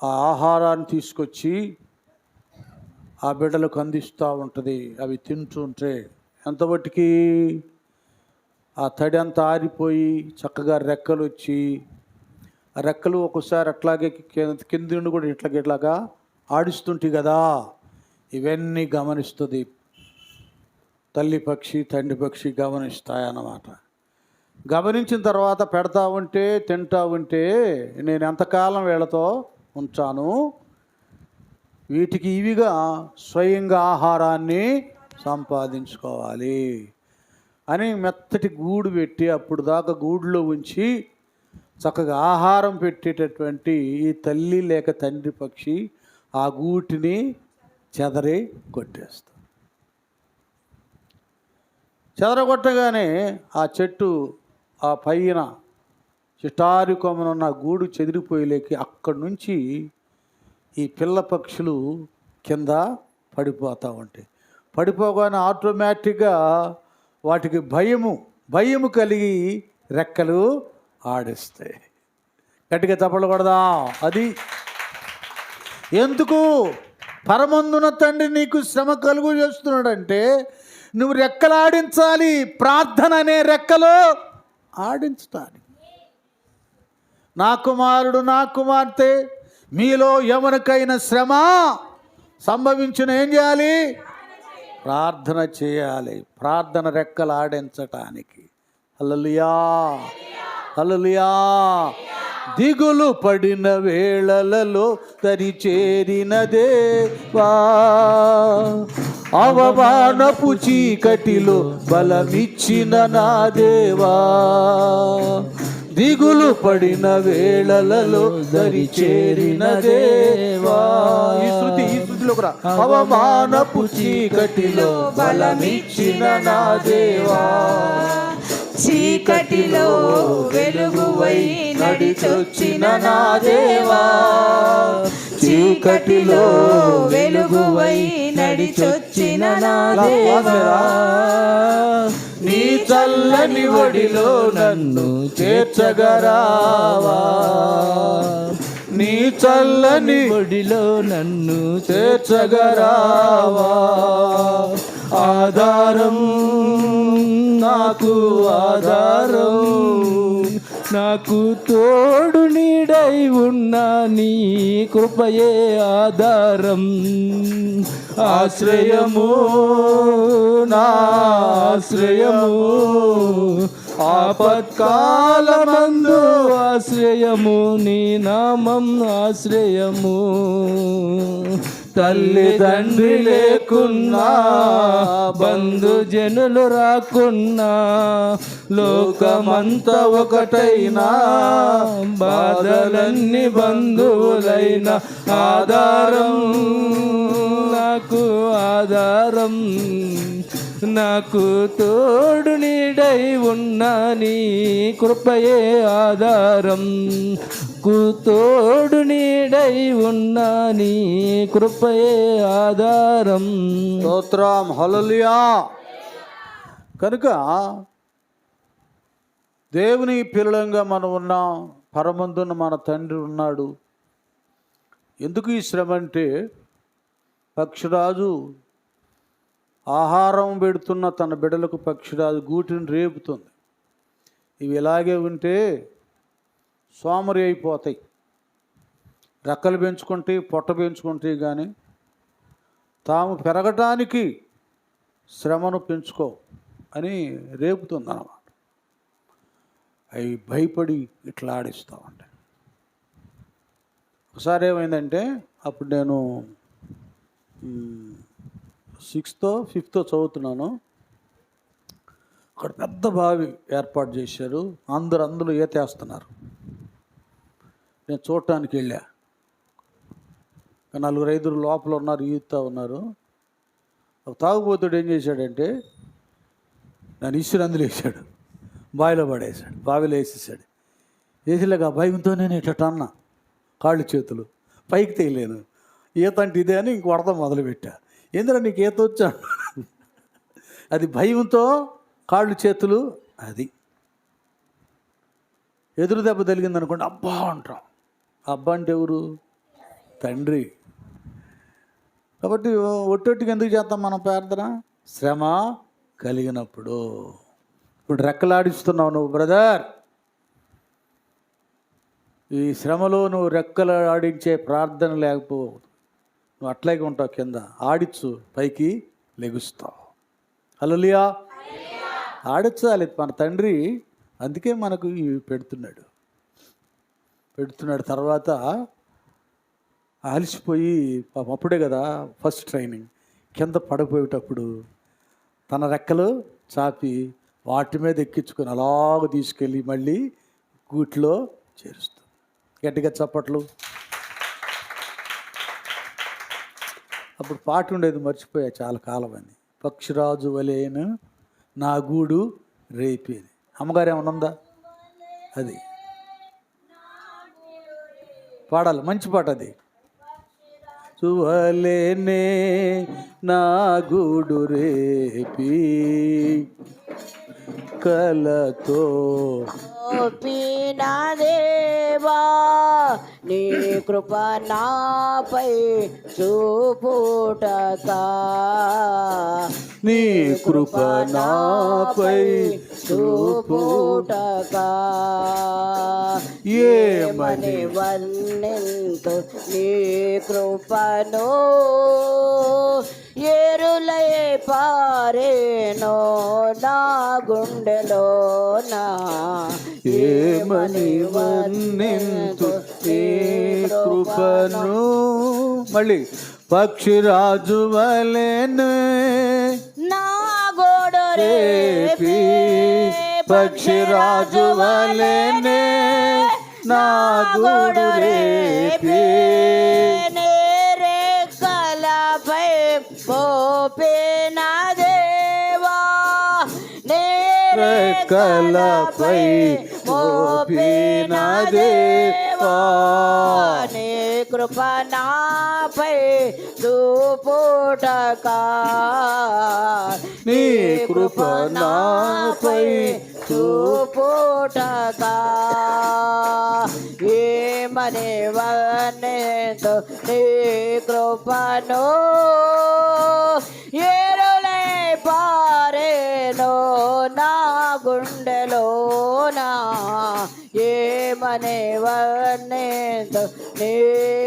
ఆ ఆహారాన్ని తీసుకొచ్చి ఆ బిడ్డలకు అందిస్తూ ఉంటుంది. అవి తింటుంటే ఎంతబట్టికి ఆ తడి అంతా ఆరిపోయి చక్కగా రెక్కలు వచ్చి, ఆ రెక్కలు ఒక్కోసారి అట్లాగే కింది నుండి కూడా ఇట్లాగా ఆడిస్తుంటాయి కదా. ఇవన్నీ గమనిస్తుంది తల్లి పక్షి, తండ్రి పక్షి గమనిస్తాయన్నమాట. గమనించిన తర్వాత పెడతా ఉంటే, తింటా ఉంటే, నేను ఎంతకాలం వీళ్ళతో ఉంటాను, వీటికి ఇవిగా స్వయంగా ఆహారాన్ని సంపాదించుకోవాలి అని మెత్తటి గూడు పెట్టి, అప్పుడు దాకా గూడులో ఉంచి చక్కగా ఆహారం పెట్టేటటువంటి ఈ తల్లి లేక తండ్రి పక్షి ఆ గూటిని చెదరి కొట్టేస్తాం. చెదరగొట్టగానే ఆ చెట్టు ఆ పైన చిటారి కొమ్మనున్న గూడు చెదిరిపోయేలేకి అక్కడి నుంచి ఈ పిల్ల పక్షులు కింద పడిపోతూ ఉంటాయి. పడిపోగానే ఆటోమేటిక్గా వాటికి భయము కలిగి రెక్కలు ఆడిస్తాయి. గట్టిగా చప్పట్లు కొడదాం. అది ఎందుకు పరమందున తండ్రి నీకు శ్రమ కలుగు చేస్తున్నాడంటే నువ్వు రెక్కలు ఆడించాలి. ప్రార్థన అనే రెక్కలు ఆడించాలి. నా కుమారుడు నా కుమార్తె మీలో ఎవరికైనా శ్రమ సంభవించిన ఏం చేయాలి? ప్రార్థన చేయాలి. ప్రార్థన రెక్కలు ఆడించటానికి. హల్లెలూయా, హల్లెలూయా. దిగులు పడిన వేళలలో దరి చేరిన దేవా, అవమానపు చీకటిలో బలమిచ్చిన నా దేవా, దిగులు పడిన వేళలలో దరి చేరిన దేవా. ఈ శృతిలో కూడా అవమానపు చీకటిలో బలమిచ్చిన నా దేవా, చీకటిలో వెలుగువై నడిచొచ్చిన నా దేవా, చీకటిలో వెలుగువై నడిచొచ్చిన నా దేవా, నీ చల్లని ఒడిలో నన్ను చేర్చగరావా, నీ చల్లని ఒడిలో నన్ను చేర్చగరావా. ఆధారం నాకు ఆధారం, నాకు తోడు నీడై ఉన్నా నీ కృపయే ఆధారం. ఆశ్రయము నా ఆశ్రయము, ఆపత్కాలమందు ఆశ్రయము, నీ నామం ఆశ్రయము. తల్లిదండ్రి లేకున్నా, బంధుజనులు రాకున్నా, లోకమంతా ఒకటైనా, బాధలన్నీ బంధువులైన ఆధారం నాకు ఆధారం. నాకు తోడు నీడై ఉన్నా నీ కృపయే ఆధారం, తోడు నీడై ఉన్నా నీ కృపయే ఆధారం. స్తోత్రం, హల్లెలూయా. కనుక దేవుని పిల్లలంగా మనం ఉన్నాం. పరమందున మన తండ్రి ఉన్నాడు. ఎందుకు ఈ శ్రమ అంటే, పక్షిరాజు ఆహారం పెడుతున్న తన బిడ్డలకు పక్షిరాజు గూటిని రేపుతుంది. ఇవి ఇలాగే ఉంటే సోమరి అయిపోతాయి. రెక్కలు పెంచుకుంటాయి, పొట్ట పెంచుకుంటాయి, కానీ తాము పెరగటానికి శ్రమను పెంచుకో అని రేపుతుంది అన్నమాట. అవి భయపడి ఇట్లా ఆడిస్తూ ఉంటాయి. ఒకసారి ఏమైందంటే, అప్పుడు నేను 6th or 5th చదువుతున్నాను. అక్కడ పెద్ద బావి ఏర్పాటు చేశారు. అందులో ఈతేస్తున్నారు. నేను చూడటానికి వెళ్ళా. 4-5 లోపల ఉన్నారు, ఈదుతూ ఉన్నారు. తాగుబోతుడు ఏం చేశాడంటే, నన్ను ఇసురు అందులో వేసాడు, బావిలో పడేసాడు. బావిలో వేసేసాడు. వేసేలాగా భయంతో నేను ఇట్లా అన్నా, కాళ్ళు చేతులు పైకి తేయలేను. ఈత అంటే ఇదే అని ఇంక వడత మొదలుపెట్టా. ఏంద్రా నీకు ఈత వచ్చా? అది భయంతో కాళ్ళు చేతులు. అది ఎదురు దెబ్బ తగిలింది అనుకోండి, అబ్బా అంటాం. అబ్బా అంటే ఎవరు? తండ్రి. కాబట్టి ఒట్టొట్టికి ఎందుకు చేస్తాం మనం ప్రార్థన? శ్రమ కలిగినప్పుడు. ఇప్పుడు రెక్కలాడిస్తున్నావు నువ్వు బ్రదర్. ఈ శ్రమలో నువ్వు రెక్కలు ఆడించే ప్రార్థన లేకపో, నువ్వు అట్లాగే ఉంటావు. కింద ఆడిచ్చు, పైకి లెగుస్తావు. హల్లెలూయా. ఆడించాలి మన తండ్రి. అందుకే మనకు ఇవి పెడుతున్నాడు. తర్వాత అలసిపోయి అప్పుడే కదా ఫస్ట్ ట్రైనింగ్, కింద పడిపోయేటప్పుడు తన రెక్కలు చాపి వాటి మీద ఎక్కించుకొని అలాగ తీసుకెళ్ళి మళ్ళీ గూట్లో చేరుస్తుంది. గట్టిగా చప్పట్లు. అప్పుడు పాట ఉండేది, మర్చిపోయా చాలా కాలం అని. పక్షిరాజు వలేను నా గూడు రేపేది. అమ్మగారు ఏమన్నా ఉందా? అది పాడాలి, మంచి పాట అది. చువలేనే నా గూడు రేపి కలతో ఓపినా దేవా నీ కృప నాపై చూపుటకా, నీ కృప నాపై చూపుటకా, ఏమని వర్ణింతు నీ కృపను, ఏరులై పారేనో నా గుండెలోనా, ఏమని వర్ణింతు నీ కృపను. మళ్ళీ పక్షిరాజు వలెనే నా గోడు రేపి, పక్షిరాజు వలెనే నా గూడు రేపి, రెక్కలపై పోపిన దేవా, రెక్కలపై మోపిన దేవా, నీ కృప నాపై చూపుటకా, నీ కృప నాపై చూపుటకా, ఏమని వర్ణింతు నీ కృపను, ఏరులై పారేనో నా గుండెలోనా, ఏమని వర్ణింతు నీ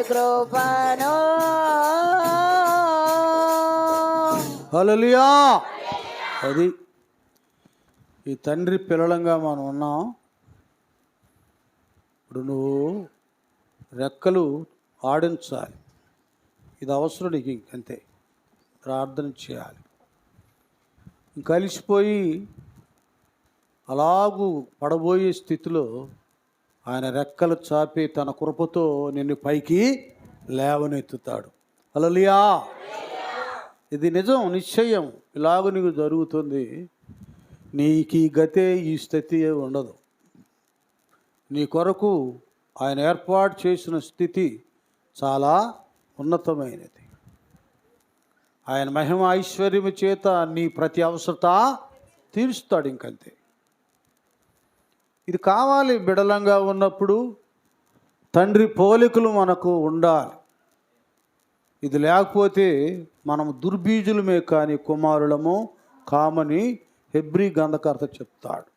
కృపను. హల్లెలూయా. అది ఈ తండ్రి పిల్లలంగా మనం ఉన్నాం. ఇప్పుడు నువ్వు రెక్కలు ఆడించాలి, ఇది అవసరం నీకు. అంతే, ప్రార్థన చేయాలి. కలిసిపోయి అలాగూ పడబోయే స్థితిలో ఆయన రెక్కలు చాపి తన కృపతో నిన్ను పైకి లేవనెత్తుతాడు. హల్లెలూయా. ఇది నిజం, నిశ్చయం. ఇలాగ నీకు జరుగుతుంది. నీకు ఈ గతే, ఈ స్థితి ఉండదు. నీ కొరకు ఆయన ఏర్పాటు చేసిన స్థితి చాలా ఉన్నతమైనది. ఆయన మహిమ ఐశ్వర్యము చేత నీ ప్రతి అవసరత తీరుస్తాడు. ఇంకంతే. ఇది కావాలి. బిడలంగా ఉన్నప్పుడు తండ్రి పోలికలు మనకు ఉండాలి. ఇది లేకపోతే మనం దుర్బీజులమే కానీ కుమారులము కామని హెబ్రీ గ్రంథకర్త చెప్తాడు.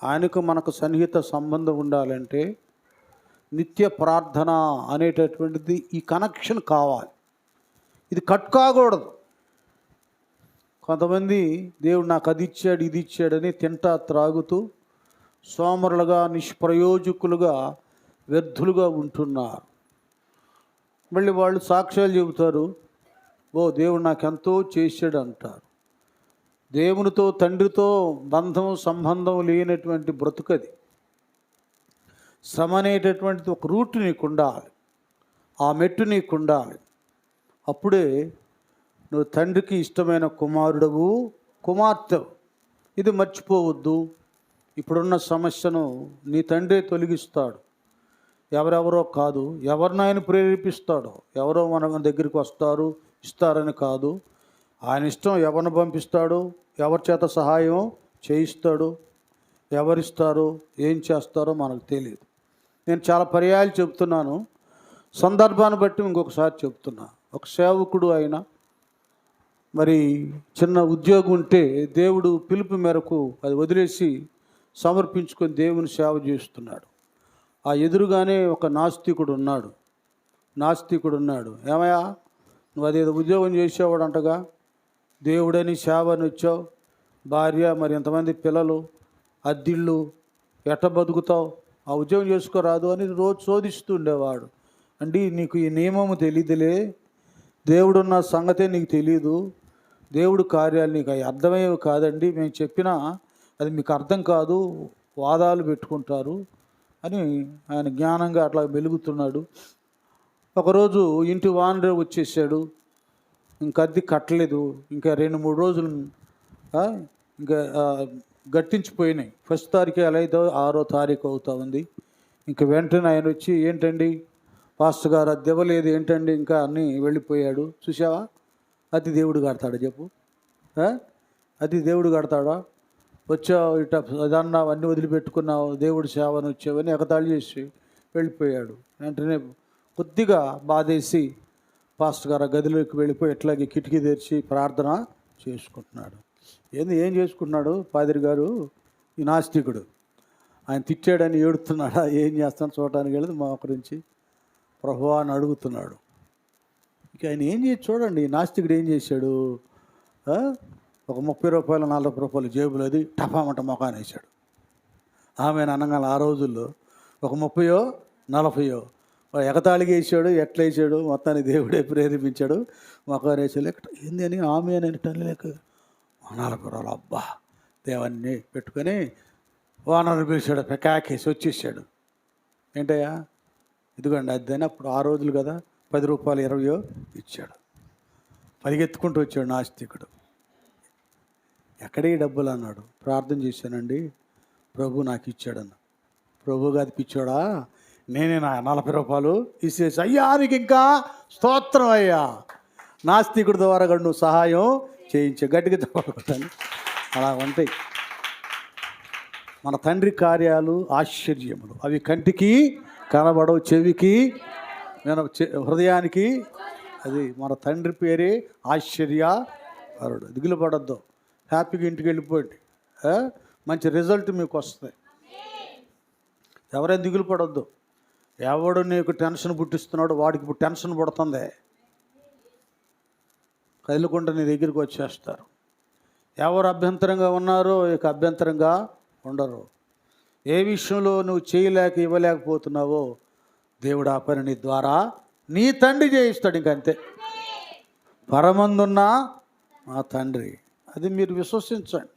ఆయనకు మనకు సన్నిహిత సంబంధం ఉండాలంటే నిత్య ప్రార్థన అనేటటువంటిది, ఈ కనెక్షన్ కావాలి. ఇది కట్ కాకూడదు. కొంతమంది దేవుడు నాకు అది ఇచ్చాడు, ఇది ఇచ్చాడని తింటా త్రాగుతూ సోమరులుగా, నిష్ప్రయోజకులుగా, వ్యర్థులుగా ఉంటున్నారు. మళ్ళీ వాళ్ళు సాక్ష్యాలు చెబుతారు, ఓ దేవుడు నాకెంతో చేశాడు అంటారు. దేవునితో, తండ్రితో బంధం, సంబంధం లేనటువంటి బ్రతుకది. శ్రమ అనేటటువంటిది ఒక రూట్ నీకు ఉండాలి, ఆ మెట్టు నీకు ఉండాలి. అప్పుడే నువ్వు తండ్రికి ఇష్టమైన కుమారుడవు, కుమార్తెవు. ఇది మర్చిపోవద్దు. ఇప్పుడున్న సమస్యను నీ తండ్రే తొలగిస్తాడు. ఎవరెవరో కాదు, ఎవరిని ఆయన ప్రేరేపిస్తాడో. ఎవరో మన దగ్గరికి వస్తారు, ఇస్తారని కాదు. ఆయన ఇష్టం. ఎవరిని పంపిస్తాడో, ఎవరి చేత సహాయం చేయిస్తాడో, ఎవరిస్తారో, ఏం చేస్తారో మనకు తెలియదు. నేను చాలా పర్యాయాలు చెప్తున్నాను, సందర్భాన్ని బట్టి ఇంకొకసారి చెప్తున్నా. ఒక సేవకుడు అయినా, మరి చిన్న ఉద్యోగం ఉంటే దేవుడు పిలుపు మేరకు అది వదిలేసి సమర్పించుకొని దేవుని సేవ చేస్తున్నాడు. ఆ ఎదురుగానే ఒక నాస్తికుడు ఉన్నాడు. ఏమయ్యా, నువ్వు అదేదో ఉద్యోగం చేసేవాడు అంటగా, దేవుడని సేవని వచ్చావు, భార్య, మరి ఎంతమంది పిల్లలు, అద్దిళ్ళు, ఎట్ట బతుకుతావు, ఆ ఉద్యోగం చేసుకోరాదు అని రోజు శోధిస్తూ ఉండేవాడు. అంటే నీకు ఈ నియమము తెలియదులే, దేవుడున్న సంగతే నీకు తెలియదు, దేవుడు కార్యాలు నీకు అవి అర్థమయ్యేవి కాదండి, మేము చెప్పినా అది మీకు అర్థం కాదు, వాదాలు పెట్టుకుంటారు అని ఆయన జ్ఞానంగా అట్లా వెలుగుతున్నాడు. ఒకరోజు ఇంటి వానరే వచ్చేసాడు. ఇంకా అద్దె కట్టలేదు. ఇంకా 2-3 రోజులు ఇంకా గట్టించిపోయినాయి. ఫస్ట్ తారీఖు ఎలా అయితే 6వ తారీఖు అవుతా ఉంది. ఇంక వెంటనే ఆయన వచ్చి, ఏంటండి పాస్టర్ గారు అది ఇవ్వలేదు ఏంటండి ఇంకా అన్నీ వెళ్ళిపోయాడు. చూసావా, అది దేవుడు కడతాడా చెప్పు? అది దేవుడు కడతాడా? వచ్చావు ఇట అదన్నావు, అన్నీ వదిలిపెట్టుకున్నావు, దేవుడు సేవను వచ్చావని ఎగతాళి చేసి వెళ్ళిపోయాడు. వెంటనే కొద్దిగా బాధేసి పాస్టర్ గారు గదిలోకి వెళ్ళిపోయి ఇట్లాగే కిటికీ తెరిచి ప్రార్థన చేసుకుంటున్నాడు. ఏం చేసుకుంటున్నాడు పాదిరి గారు? ఈ నాస్తికుడు ఆయన తిట్టాడని ఏడుతున్నాడా, ఏం చేస్తాను చూడటానికి వెళ్ళి మా గురించి ప్రభువా అని అడుగుతున్నాడు. ఇక ఆయన ఏం చేసి చూడండి, నాస్తికుడు ఏం చేశాడు? ఒక 30 రూపాయలు 40 రూపాయలు జేబులో అది టపామంట మొఖాన్ని వేశాడు. ఆమె అనగానే ఆ రోజుల్లో ఒక 30 40 ఎగతాళిగా వేసాడు. ఎట్లా వేసాడు? మొత్తాన్ని దేవుడే ప్రేరేపించాడు. మొఖాన్ని వేసాడు. ఏంది అని ఆమె అని తల్లిలేక 40 రూపాయలు అబ్బా దేవాన్ని పెట్టుకొని ఓనర్ పిలిచాడు. కాకేసి వచ్చేసాడు. ఏంటయ్యా ఇదిగోండి అదని. అప్పుడు ఆ రోజులు కదా, 10 రూపాయలు 20 ఇచ్చాడు. పరిగెత్తుకుంటూ వచ్చాడు నాస్తికుడు. ఎక్కడే డబ్బులు అన్నాడు. ప్రార్థన చేశానండి, ప్రభు నాకు ఇచ్చాడన్న. ప్రభు గారి పిచ్చాడా, నేనే నా 40 రూపాయలు ఇచ్చేసి, అయ్యా నీకు ఇంకా స్తోత్రం అయ్యా, నాస్తికుడి ద్వారా కూడా నువ్వు సహాయం చేయించే. గట్టిగా చెప్పాలి. అలా ఉంటాయి మన తండ్రి కార్యాలు, ఆశ్చర్యములు. అవి కంటికి కనబడవు, చెవికి హృదయానికి. అది మన తండ్రి పేరే ఆశ్చర్యకరుడు. దిగులు పడద్దు, హ్యాపీగా ఇంటికి వెళ్ళిపోండి. మంచి రిజల్ట్ మీకు వస్తాయి. ఎవరైనా దిగులు పడొద్దు. ఎవడు నీకు టెన్షన్ పుట్టిస్తున్నాడు వాడికి ఇప్పుడు టెన్షన్ పడుతుంది. కదలకుండా నీ దగ్గరికి వచ్చేస్తారు. ఎవరు అభ్యంతరంగా ఉన్నారో ఇక అభ్యంతరంగా ఉండరు. ఏ విషయంలో నువ్వు చేయలేక ఇవ్వలేకపోతున్నావో దేవుడు ఆ పని నీ ద్వారా నీ తండ్రి చేయిస్తాడు. ఇంకంతే. పరమందున్న మా తండ్రి, అది మీరు విశ్వసించండి.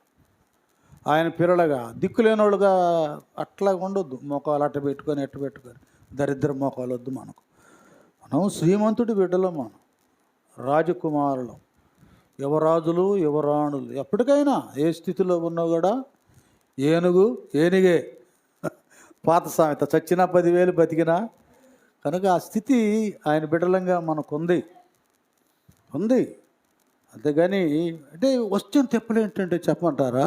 ఆయన పిల్లలుగా దిక్కులేనోళ్ళుగా అట్లా ఉండొద్దు. మోకాలు అట్ట పెట్టుకొని ఎట్ట పెట్టుకొని దరిద్ర మోకాలు వద్దు మనకు. మనం శ్రీమంతుడి బిడ్డలో, మనం రాజకుమారులు, యువరాజులు, యువరాణులు. ఎప్పటికైనా ఏ స్థితిలో ఉన్నా కూడా ఏనుగే పాత సామెత, చచ్చినా 10,000 బతికినా. కనుక ఆ స్థితి ఆయన బిడ్డలంగా మనకు ఉంది. అంతేగాని అంటే వచ్చిన తెప్పలు ఏంటంటే చెప్పమంటారా,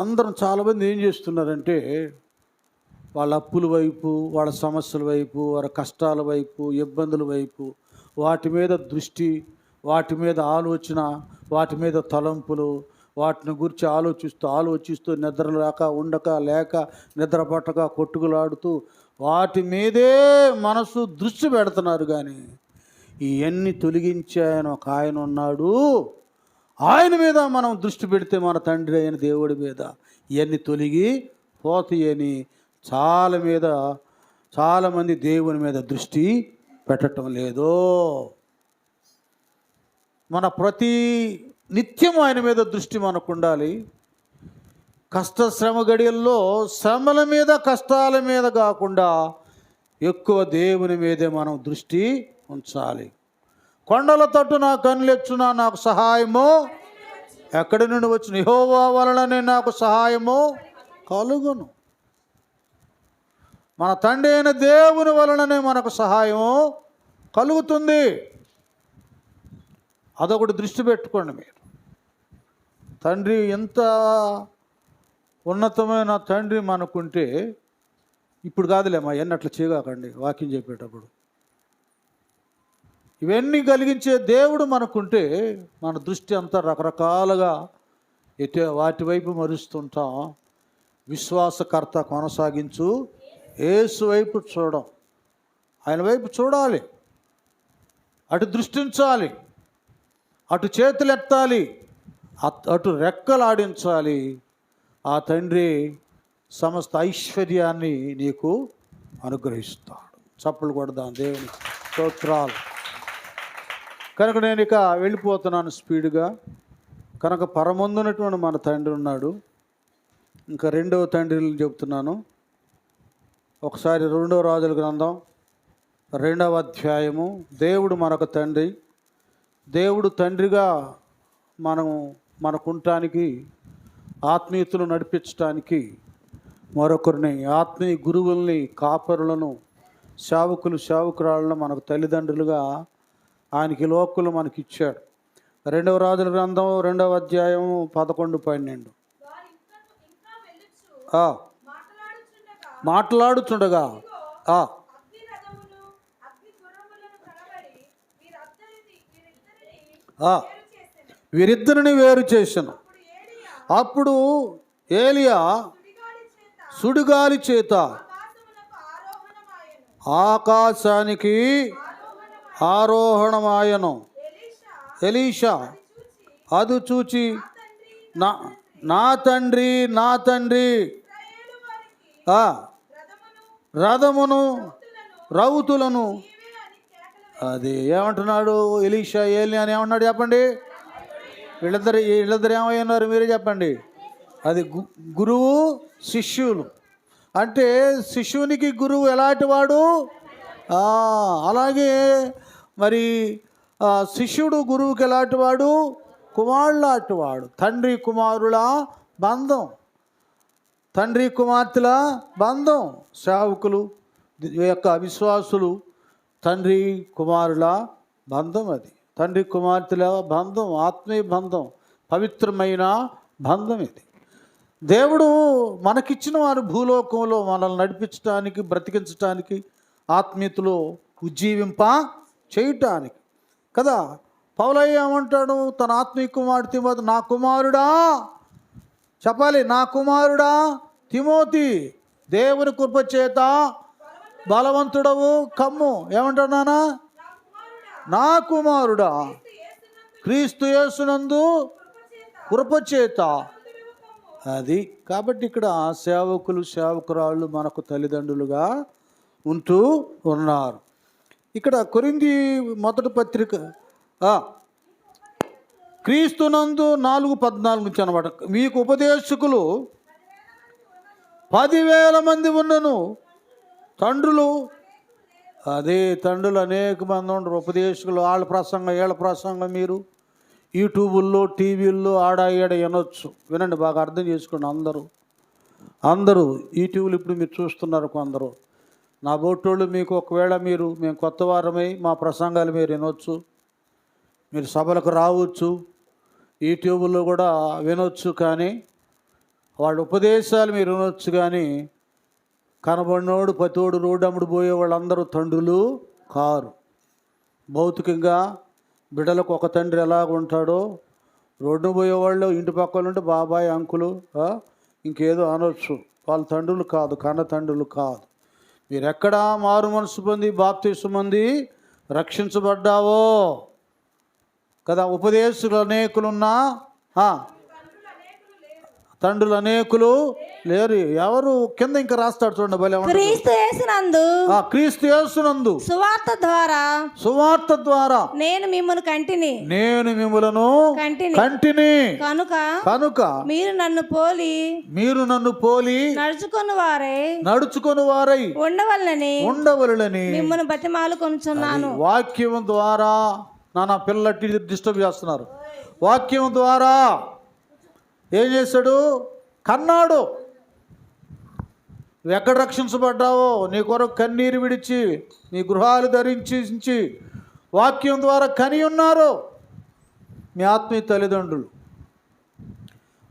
అందరం చాలామంది ఏం చేస్తున్నారంటే వాళ్ళ అప్పుల వైపు, వాళ్ళ సమస్యల వైపు, వాళ్ళ కష్టాల వైపు, ఇబ్బందుల వైపు, వాటి మీద దృష్టి, వాటి మీద ఆలోచన, వాటి మీద తలంపులు, వాటిని గురించి ఆలోచిస్తూ నిద్ర లేక నిద్ర పట్టక కొట్టుకులాడుతూ వాటి మీదే మనసు దృష్టి పెడుతున్నారు. కానీ ఇవన్నీ తొలగించే ఒక ఆయన ఉన్నాడు. ఆయన మీద మనం దృష్టి పెడితే మన తండ్రి అయిన దేవుడి మీద ఇవన్నీ తొలగి పోతాయని చాలామంది దేవుని మీద దృష్టి పెట్టడం లేదు. మన ప్రతి నిత్యం ఆయన మీద దృష్టి మనకు ఉండాలి. శ్రమ గడియల్లో శ్రమల మీద, కష్టాల మీద కాకుండా ఎక్కువ దేవుని మీదే మనం దృష్టి ఉంచాలి. కొండల తట్టు నా కన్నులెచ్చున నాకు సహాయము ఎక్కడి నుండి వచ్చిన? యెహోవా వలననే నాకు సహాయము కలుగును. మన తండ్రి అయిన దేవుని వలననే మనకు సహాయము కలుగుతుంది. అదొకటి దృష్టి పెట్టుకోండి మీరు. తండ్రి ఎంత ఉన్నతమైన తండ్రి మనకుంటే, ఇప్పుడు కాదులేమా ఇవన్నీ అట్లా చేయగాకండి వాక్యం చెప్పేటప్పుడు. ఇవన్నీ కలిగించే దేవుడు మనకుంటే మన దృష్టి అంతా రకరకాలుగా వాటి వైపు మరుస్తుంటాం. విశ్వాసకర్త కొనసాగించు యేసు వైపు చూడం, ఆయన వైపు చూడాలి, అటు దృష్టించాలి, అటు చేతులెత్తాలి, అటు రెక్కలాడించాలి. ఆ తండ్రి సమస్త ఐశ్వర్యాన్ని నీకు అనుగ్రహిస్తాడు. చప్పులు కొడదాం దేవుని స్తోత్రాలు. కనుక నేను ఇక వెళ్ళిపోతున్నాను స్పీడ్గా. కనుక పరమందునటువంటి మన తండ్రి ఉన్నాడు. ఇంకా రెండవ తండ్రిని చెబుతున్నాను. ఒకసారి 2వ రాజుల గ్రంథం 2వ అధ్యాయము. దేవుడు మనకు తండ్రి. దేవుడు తండ్రిగా మనం మనకుంటానికి, ఆత్మీయతలు నడిపించడానికి మరొకరిని, ఆత్మీయ గురువుల్ని, కాపరులను, సేవకురాళ్ళను మనకు తల్లిదండ్రులుగా ఆయనకి లోకులు మనకిచ్చాడు. 2వ రాజుల గ్రంథం 2వ అధ్యాయం 11-12. మాట్లాడుచుండగా వీరిద్దరిని వేరు చేశాను. అప్పుడు ఏలియా సుడిగాలి చేత ఆకాశానికి ఆరోహణమాయను. ఎలీషా అది చూచి నా తండ్రి రథమును రౌతులను, అది ఏమంటున్నాడు ఎలీషా ఏలియా అని ఏమన్నాడు చెప్పండి? వీళ్ళిద్దరు ఏమయ్యున్నారు మీరే చెప్పండి. అది గురువు శిష్యులు. అంటే శిష్యునికి గురువు ఎలాంటి వాడు? అలాగే మరి శిష్యుడు గురువుకి ఎలాంటి వాడు? కుమారులాంటి వాడు. తండ్రి కుమారుల బంధం, తండ్రి కుమార్తెల బంధం. సేవకులు యొక్క విశ్వాసులు తండ్రి కుమారుల బంధం. అది తండ్రి కుమార్తెల బంధం, ఆత్మీయ బంధం, పవిత్రమైన బంధం. ఇది దేవుడు మనకిచ్చిన వారు భూలోకంలో మనల్ని నడిపించడానికి, బ్రతికించడానికి, ఆత్మీయతలో ఉజ్జీవింప చేయటానికి కదా. పౌలయ్య ఏమంటాడు తన ఆత్మీయ కుమారుడు తిమోతి? నా కుమారుడా చెప్పాలి, నా కుమారుడా తిమోతి, దేవుని కృప చేత బలవంతుడవు కమ్ము. ఏమంటాడు నాన్న? నా కుమారుడా క్రీస్తు యేసునందు కృప చేత. అది కాబట్టి ఇక్కడ సేవకులు, సేవకురాళ్ళు మనకు తల్లిదండ్రులుగా ఉంటూ ఉన్నారు. ఇక్కడ కొరింథీ మొదటి పత్రిక క్రీస్తునందు 4:14 నుంచి అనమాట. మీకు ఉపదేశకులు 10,000 మంది ఉన్నను, తండ్రులు అనేక మంది ఉండరు. ఉపదేశకులు వాళ్ళ ప్రసంగం, వీళ్ళ ప్రసంగం మీరు యూట్యూబుల్లో, టీవీల్లో ఆడ వినొచ్చు. వినండి, బాగా అర్థం చేసుకోండి. అందరూ యూట్యూబ్లు ఇప్పుడు మీరు చూస్తున్నారు. కొందరు నా బోటోళ్ళు మీకు ఒకవేళ మేము కొత్త వారమై మా ప్రసంగాలు మీరు వినొచ్చు, మీరు సభలకు రావచ్చు, యూట్యూబ్లో కూడా వినొచ్చు. కానీ వాళ్ళ ఉపదేశాలు మీరు వినొచ్చు. కానీ కనబడినోడు పతోడు రోడ్డు అమ్ముడు పోయే వాళ్ళందరూ తండ్రులు కారు. భౌతికంగా బిడ్డలకు ఒక తండ్రి ఎలాగ ఉంటాడో, రోడ్డు పోయేవాళ్ళు ఇంటి పక్కన ఉంటే బాబాయ్, అంకులు, ఇంకేదో అనొచ్చు. వాళ్ళ తండ్రులు కాదు, కన్న తండ్రులు కాదు. మీరు ఎక్కడ మారు మనసు పొంది బాప్తిస్మం పొంది రక్షించబడ్డావో కదా. ఉపదేశులు అనేకులున్నా తండ్రులు అనేకులు లేరు. ఎవరు? కింద ఇంకా రాస్తాడు చూడండి, భలే. క్రీస్తు యేసునందు సువార్త ద్వారా నేను మిమ్మలను కంటిని కనుక మీరు నన్ను పోలి నడుచుకొని వారై ఉండవలెనని మిమ్మల్ని బతిమాలుకొనుచున్నాను. వాక్యం ద్వారా నా పిల్లలు డిస్టర్బ్ చేస్తున్నారు. వాక్యం ద్వారా ఏం చేశాడు? కన్నాడు. నువ్వు ఎక్కడ రక్షించబడ్డావో నీ కొరకు కన్నీరు విడిచి, నీ గృహాలు ధరించి వాక్యం ద్వారా కని ఉన్నారు మీ ఆత్మీయ తల్లిదండ్రులు.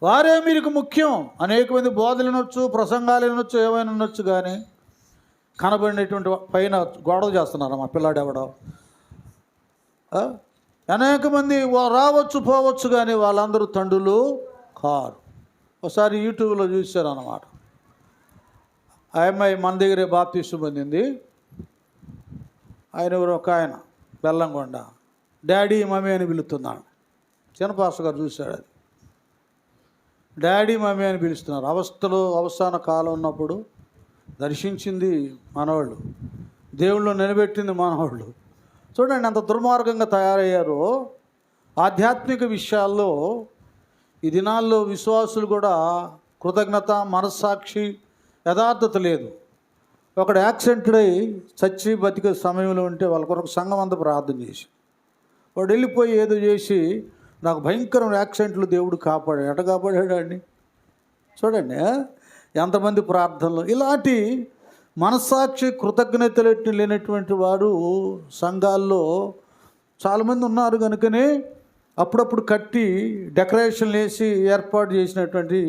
వారే మీకు ముఖ్యం. అనేక మంది బోధలు వినొచ్చు, ప్రసంగాలు వినొచ్చు, ఏమైనా వినొచ్చు. కానీ కనబడినటువంటి పైన గొడవ చేస్తున్నారు మా పిల్లాడు ఎవడో. అనేక మంది రావచ్చు పోవచ్చు, కానీ వాళ్ళందరూ తండ్రులు కారు. ఒకసారి యూట్యూబ్లో చూశారు అన్నమాట. ఆ అమ్మాయి మన దగ్గరే బాప్తిస్మం పొందింది. ఒక ఆయన బెల్లంకొండ డాడీ మమ్మీ అని పిలుస్తున్నాడు. చిన్నపాస్టర్ గారు చూశాడు. అది డాడీ మమ్మీ అని పిలుస్తున్నారు. అవసాన కాలం ఉన్నప్పుడు దర్శించింది మనవాళ్ళు, దేవుళ్ళు నిలబెట్టింది మనవాళ్ళు. చూడండి ఎంత దుర్మార్గంగా తయారయ్యారో. ఆధ్యాత్మిక విషయాల్లో ఈ దినాల్లో విశ్వాసులు కూడా కృతజ్ఞత, మనస్సాక్షి, యథార్థత లేదు. ఒకడు యాక్సిడెంట్ అయి చచ్చి బతికే సమయంలో ఉంటే వాళ్ళ కొరకు సంఘం అంతా ప్రార్థన చేసి, వాడు వెళ్ళిపోయి ఏదో చేసి నాకు భయంకరమైన యాక్సిడెంట్లు దేవుడు కాపాడాడు. ఎట కాపాడాడు అండి? చూడండి ఎంతమంది ప్రార్థనలు. ఇలాంటి మనస్సాక్షి కృతజ్ఞతలు లేనటువంటి వారు సంఘాల్లో చాలామంది ఉన్నారు. కనుకనే అప్పుడప్పుడు కట్టి డెకరేషన్లు వేసి ఏర్పాటు చేసినటువంటి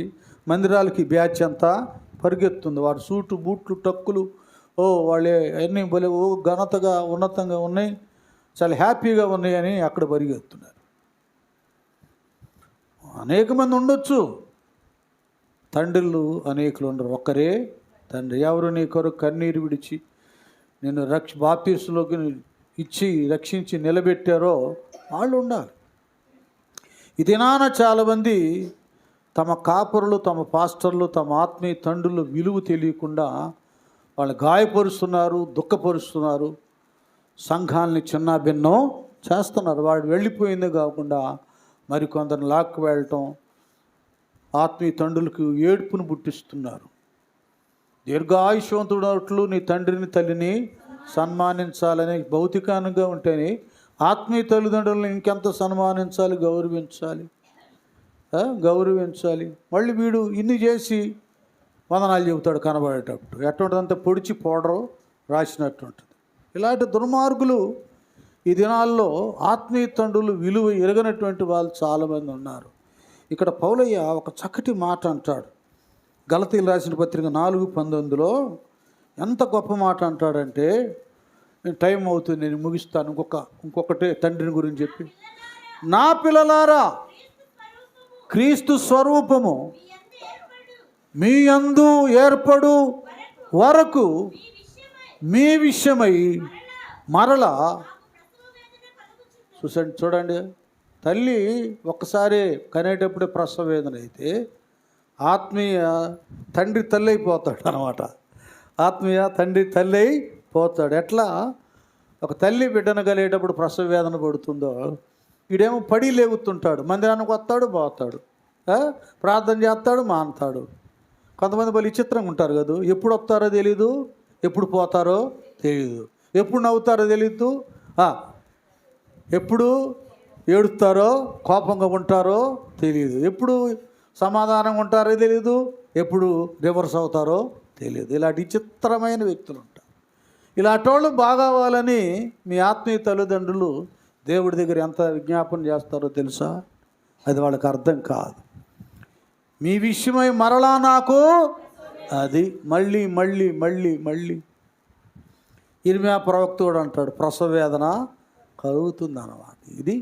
మందిరాలకి బ్యాచ్ అంతా పరిగెత్తుంది. వాడు సూటు బూట్లు టక్కులు వాళ్ళే అన్నీ భలే ఘనతగా ఉన్నతంగా ఉన్నాయి, చాలా హ్యాపీగా ఉన్నాయని అక్కడ పరిగెత్తున్నారు. అనేక మంది ఉండొచ్చు, తండ్రులు అనేకులు ఉండరు, ఒక్కరే తండ్రి. ఎవరు నీ కొరకు కన్నీరు విడిచి నేను బాప్తీసులోకి ఇచ్చి రక్షించి నిలబెట్టారో వాళ్ళు ఉండాలి. ఈ దినాన చాలామంది తమ కాపరులు, తమ పాస్టర్లు, తమ ఆత్మీయ తండ్రులు విలువ తెలియకుండా వాళ్ళు గాయపరుస్తున్నారు, దుఃఖపరుస్తున్నారు, సంఘాలని చిన్నాభిన్నం చేస్తున్నారు. వాడు వెళ్ళిపోయిందే కాకుండా మరికొందరిని లాక్కు వెళ్ళటం, ఆత్మీయ తండ్రులకు ఏడుపును పుట్టిస్తున్నారు. దీర్ఘాయుష్వంతుడట్లు నీ తండ్రిని తల్లిని సన్మానించాలని భౌతికంగా ఉంటేనే ఆత్మీయ తల్లిదండ్రులను ఇంకెంత సన్మానించాలి, గౌరవించాలి. మళ్ళీ వీడు ఇన్ని చేసి వందనాలు చెబుతాడు కనబడేటప్పుడు. ఎటువంటిదంతా పొడిచి పౌడరు రాసినట్టు ఉంటుంది. ఇలాంటి దుర్మార్గులు ఈ దినాల్లో ఆత్మీయ తండ్రులు విలువ ఎరగనటువంటి వాళ్ళు చాలామంది ఉన్నారు. ఇక్కడ పౌలయ్య ఒక చక్కటి మాట అంటాడు. గలతీయులు రాసిన పత్రిక 4:19లో ఎంత గొప్ప మాట అంటాడంటే, టైం అవుతుంది, నేను ముగిస్తాను. ఇంకొకటే తండ్రిని గురించి చెప్పి, నా పిల్లలారా క్రీస్తు స్వరూపము మీ యందు ఏర్పడు వరకు మీ విషయమై మరలా చూడండి. తల్లి ఒక్కసారి కనేటప్పుడే ప్రసవ వేదన అయితే ఆత్మీయ తండ్రి తల్లి అయిపోతాడు అనమాట. ఆత్మీయ తండ్రి తల్లి అయిపోతాడు. ఎట్లా ఒక తల్లి బిడ్డను కలిగేటప్పుడు ప్రసవ వేదన పడుతుందో, వీడేమో పడి లేగుతుంటాడు, మందిరానికి వస్తాడు, పోతాడు, ప్రార్థన చేస్తాడు, మానతాడు. కొంతమంది వాళ్ళు విచిత్రంగా ఉంటారు కదా, ఎప్పుడు వస్తారో తెలీదు, ఎప్పుడు పోతారో తెలీదు, ఎప్పుడు నవ్వుతారో తెలీదు, ఎప్పుడు ఏడుస్తారో కోపంగా ఉంటారో తెలియదు, ఎప్పుడు సమాధానంగా ఉంటారో తెలీదు, ఎప్పుడు రివర్స్ అవుతారో తెలియదు. ఇలాంటి విచిత్రమైన వ్యక్తులు ఉంటారు. ఇలాంటి వాళ్ళు బాగవ్వాలని మీ ఆత్మీయ తల్లిదండ్రులు దేవుడి దగ్గర ఎంత విజ్ఞాపన చేస్తారో తెలుసా? అది వాళ్ళకి అర్థం కాదు. మీ విషయమై మరలా నాకు అది మళ్ళీ మళ్ళీ మళ్ళీ మళ్ళీ ఇర్మియా ప్రవక్తుడు అంటాడు, ప్రసవ వేదన కలుగుతుంది అన్నమాట. ఇది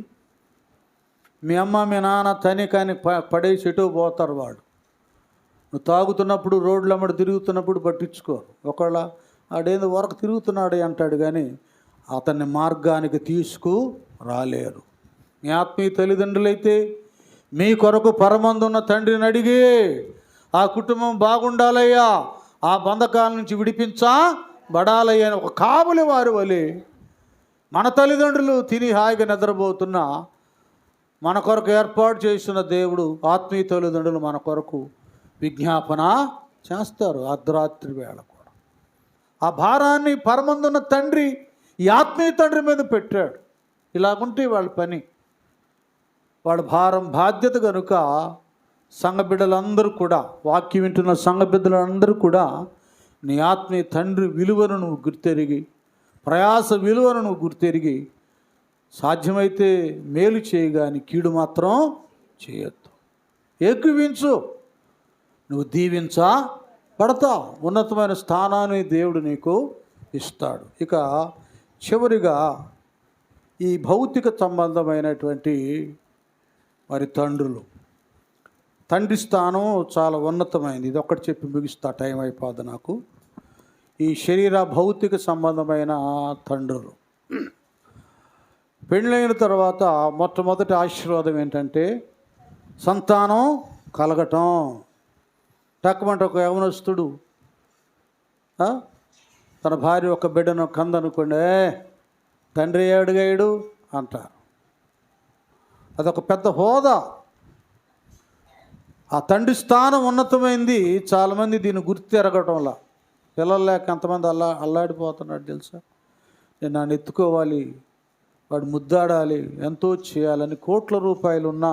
మీ అమ్మ మీ నాన్న తని కానీ పడేసి ఎటో పోతారు. వాడు నువ్వు తాగుతున్నప్పుడు రోడ్ల అమ్మడి తిరుగుతున్నప్పుడు పట్టించుకోరు. ఒకవేళ ఆడేందో వరకు తిరుగుతున్నాడే అంటాడు, కానీ అతన్ని మార్గానికి తీసుకు రాలేరు. మీ ఆత్మీయ తల్లిదండ్రులైతే మీ కొరకు పరమందున్న తండ్రిని అడిగి ఆ కుటుంబం బాగుండాలయ్యా, ఆ బంధకాల నుంచి విడిపించబడాలయ్యా అని ఒక కాపులి వారి వలె మన తల్లిదండ్రులు తిని హాయిగా నిద్రపోతున్నా మన కొరకు ఏర్పాటు చేసిన దేవుడు ఆత్మీయ తల్లిదండ్రులు మన కొరకు విజ్ఞాపన చేస్తారు అర్ధరాత్రి వేళ కూడా. ఆ భారాన్ని పరమందున్న తండ్రి ఈ ఆత్మీయ తండ్రి మీద పెట్టాడు. ఇలాగుంటే వాళ్ళ పని, వాళ్ళ భారం బాధ్యత కనుక సంఘ బిడ్డలందరూ కూడా, వాక్యం వింటున్న సంఘ బిడ్డలందరూ కూడా నీ ఆత్మీయ తండ్రి విలువను నువ్వు గుర్తెరిగి, ప్రయాస విలువను నువ్వు గుర్తెరిగి, సాధ్యమైతే మేలు చేయగాని కీడు మాత్రం చేయొద్దు. ఏకీవించు, నువ్వు దీవించబడతావు, ఉన్నతమైన స్థానాన్ని దేవుడు నీకు ఇస్తాడు. ఇక చివరిగా ఈ భౌతిక సంబంధమైనటువంటి మరి తండ్రులు, తండ్రి స్థానం చాలా ఉన్నతమైనది. ఇది ఒక్కటి చెప్పి ముగిస్తా, టైం అయిపోద్ది నాకు. ఈ శరీర భౌతిక సంబంధమైన తండ్రులు పెళ్ళైన తర్వాత మొట్టమొదటి ఆశీర్వాదం ఏంటంటే సంతానం కలగటం. టక్కుమంటే ఒక యవనస్తుడు తన భార్య ఒక బిడ్డను కందనుకోండి, తండ్రి అడిగాడు అంటారు. అదొక పెద్ద హోదా. ఆ తండ్రి స్థానం ఉన్నతమైంది. చాలామంది దీన్ని గుర్తెరగటంలా పిల్లలు లేక ఎంతమంది అల్లాడిపోతున్నాడు తెలుసా? నేను నన్ను ఎత్తుకోవాలి, వాడు ముద్దాడాలి, ఎంతో చేయాలని కోట్ల రూపాయలు ఉన్నా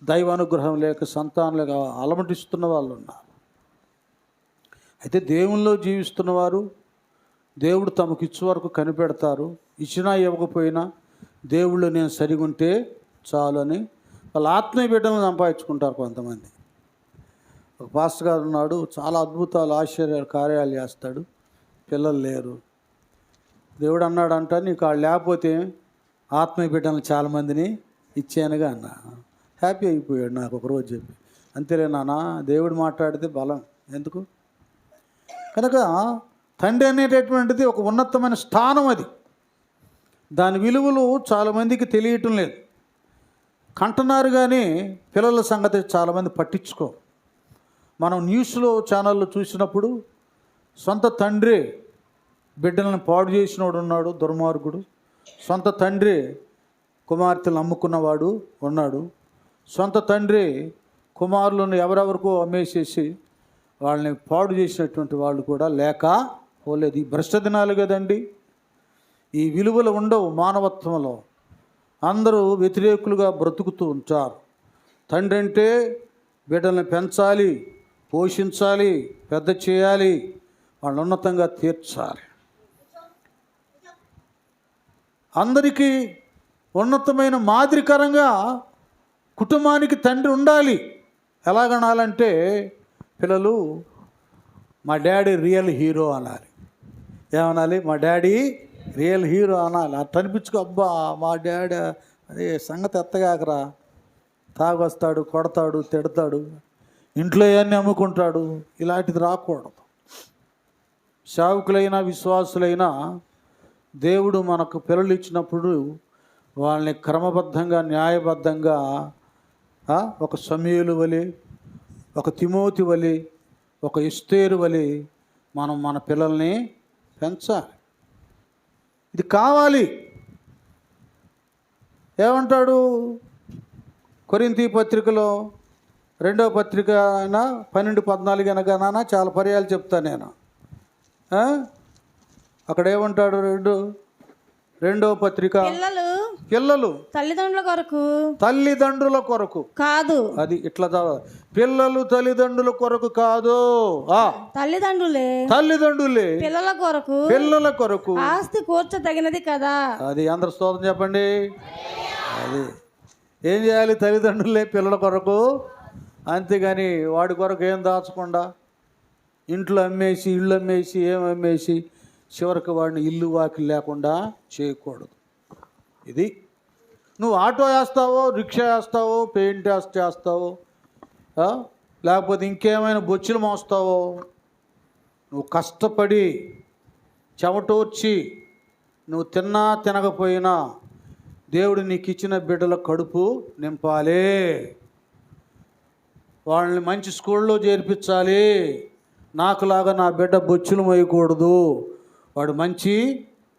దైవానుగ్రహం లేక సంతానం లేక అలమటిస్తున్న వాళ్ళు ఉన్నారు. అయితే దేవునిలో జీవిస్తున్నవారు దేవుడు తమకు ఇచ్చే వరకు కనిపెడతారు. ఇచ్చినా ఇవ్వకపోయినా దేవుళ్ళు నేను సరిగా ఉంటే చాలు అని వాళ్ళ ఆత్మీయ బిడ్డలను సంపాదించుకుంటారు కొంతమంది. ఒక పాస్టర్ గారు ఉన్నాడు, చాలా అద్భుతాలు ఆశ్చర్యాలు కార్యాలు చేస్తాడు. పిల్లలు లేరు. దేవుడు అన్నాడంట, నీకు వాళ్ళు లేకపోతే ఆత్మీయ బిడ్డలను చాలామందిని ఇచ్చానుగా అన్నా. హ్యాపీ అయిపోయాడు నాకు ఒకరోజు చెప్పి. అంతేలే నాన్న, దేవుడు మాట్లాడితే బలం ఎందుకు. కనుక తండ్రి అనేటటువంటిది ఒక ఉన్నతమైన స్థానం. అది దాని విలువలు చాలామందికి తెలియటం లేదు. కంటున్నారు కానీ పిల్లల సంగతి చాలామంది పట్టించుకో. మనం న్యూస్లో ఛానల్లో చూసినప్పుడు సొంత తండ్రి బిడ్డలను పాడు చేసినవాడు ఉన్నాడు, దుర్మార్గుడు. సొంత తండ్రి కుమార్తెలు అమ్ముకున్నవాడు ఉన్నాడు. సొంత తండ్రి కుమారులను ఎవరెవరికో అమ్మేసేసి వాళ్ళని పాడు చేసినటువంటి వాళ్ళు కూడా లేకపోలేదు. ఈ భ్రష్ట దినాలు కదండి. ఈ విలువలు ఉండవు మానవత్వంలో. అందరూ వ్యతిరేకులుగా బ్రతుకుతూ ఉంటారు. తండ్రి అంటే బిడ్డల్ని పెంచాలి, పోషించాలి, పెద్ద చేయాలి, వాళ్ళని ఉన్నతంగా తీర్చాలి. అందరికీ ఉన్నతమైన మాదిరికరంగా కుటుంబానికి తండ్రి ఉండాలి. ఎలాగనాలంటే పిల్లలు మా డాడీ రియల్ హీరో అనాలి. ఏమనాలి? మా డాడీ రియల్ హీరో అనాలి. అట్లా అనిపించుకో, అబ్బా మా డాడీ అదే సంగతి ఎత్తగాకరా, తాగొస్తాడు, కొడతాడు, తిడతాడు, ఇంట్లో అన్నీ అమ్ముకుంటాడు. ఇలాంటిది రాకూడదు. సేవకులైనా విశ్వాసులైనా దేవుడు మనకు పిల్లలు ఇచ్చినప్పుడు వాళ్ళని క్రమబద్ధంగా న్యాయబద్ధంగా ఒక సమూయేలు వలె, ఒక తిమోతి వలె, ఒక ఎస్తేరు వలె మనం మన పిల్లల్ని పెంచాలి. ఇది కావాలి. ఏమంటాడు కొరింథీ పత్రికలో 2వ పత్రిక అయినా 12:14 అనగానా చాలా పర్యాలు చెప్తాను నేను. అక్కడ ఏమంటాడు? 2వ పత్రిక, పిల్లలు తల్లిదండ్రుల కొరకు కాదు. అది ఇట్లా పిల్లలు తల్లిదండ్రుల కొరకు కాదు, తల్లిదండ్రులే పిల్లల కొరకు ఆస్తి కూర్చదగినది కదా. అది అందరు స్తోత్రం చెప్పండి. అది ఏం చేయాలి? తల్లిదండ్రులే పిల్లల కొరకు. అంతేగాని వాడి కొరకు ఏం దాచకుండా ఇంట్లో అమ్మేసి, ఇళ్ళు అమ్మేసి, ఏం అమ్మేసి చివరికి వాడిని ఇల్లు వాకిలు లేకుండా చేయకూడదు. ఇది నువ్వు ఆటో వేస్తావో, రిక్షా వేస్తావో, పెయింట్ చేస్తావో, లేకపోతే ఇంకేమైనా బొచ్చులు మోస్తావో, నువ్వు కష్టపడి చెమటోర్చి నువ్వు తిన్నా తినకపోయినా దేవుడు నీకు ఇచ్చిన బిడ్డల కడుపు నింపాలి. వాళ్ళని మంచి స్కూల్లో చేర్పించాలి. నాకులాగా నా బిడ్డ బొచ్చులు మోయకూడదు, వాడు మంచి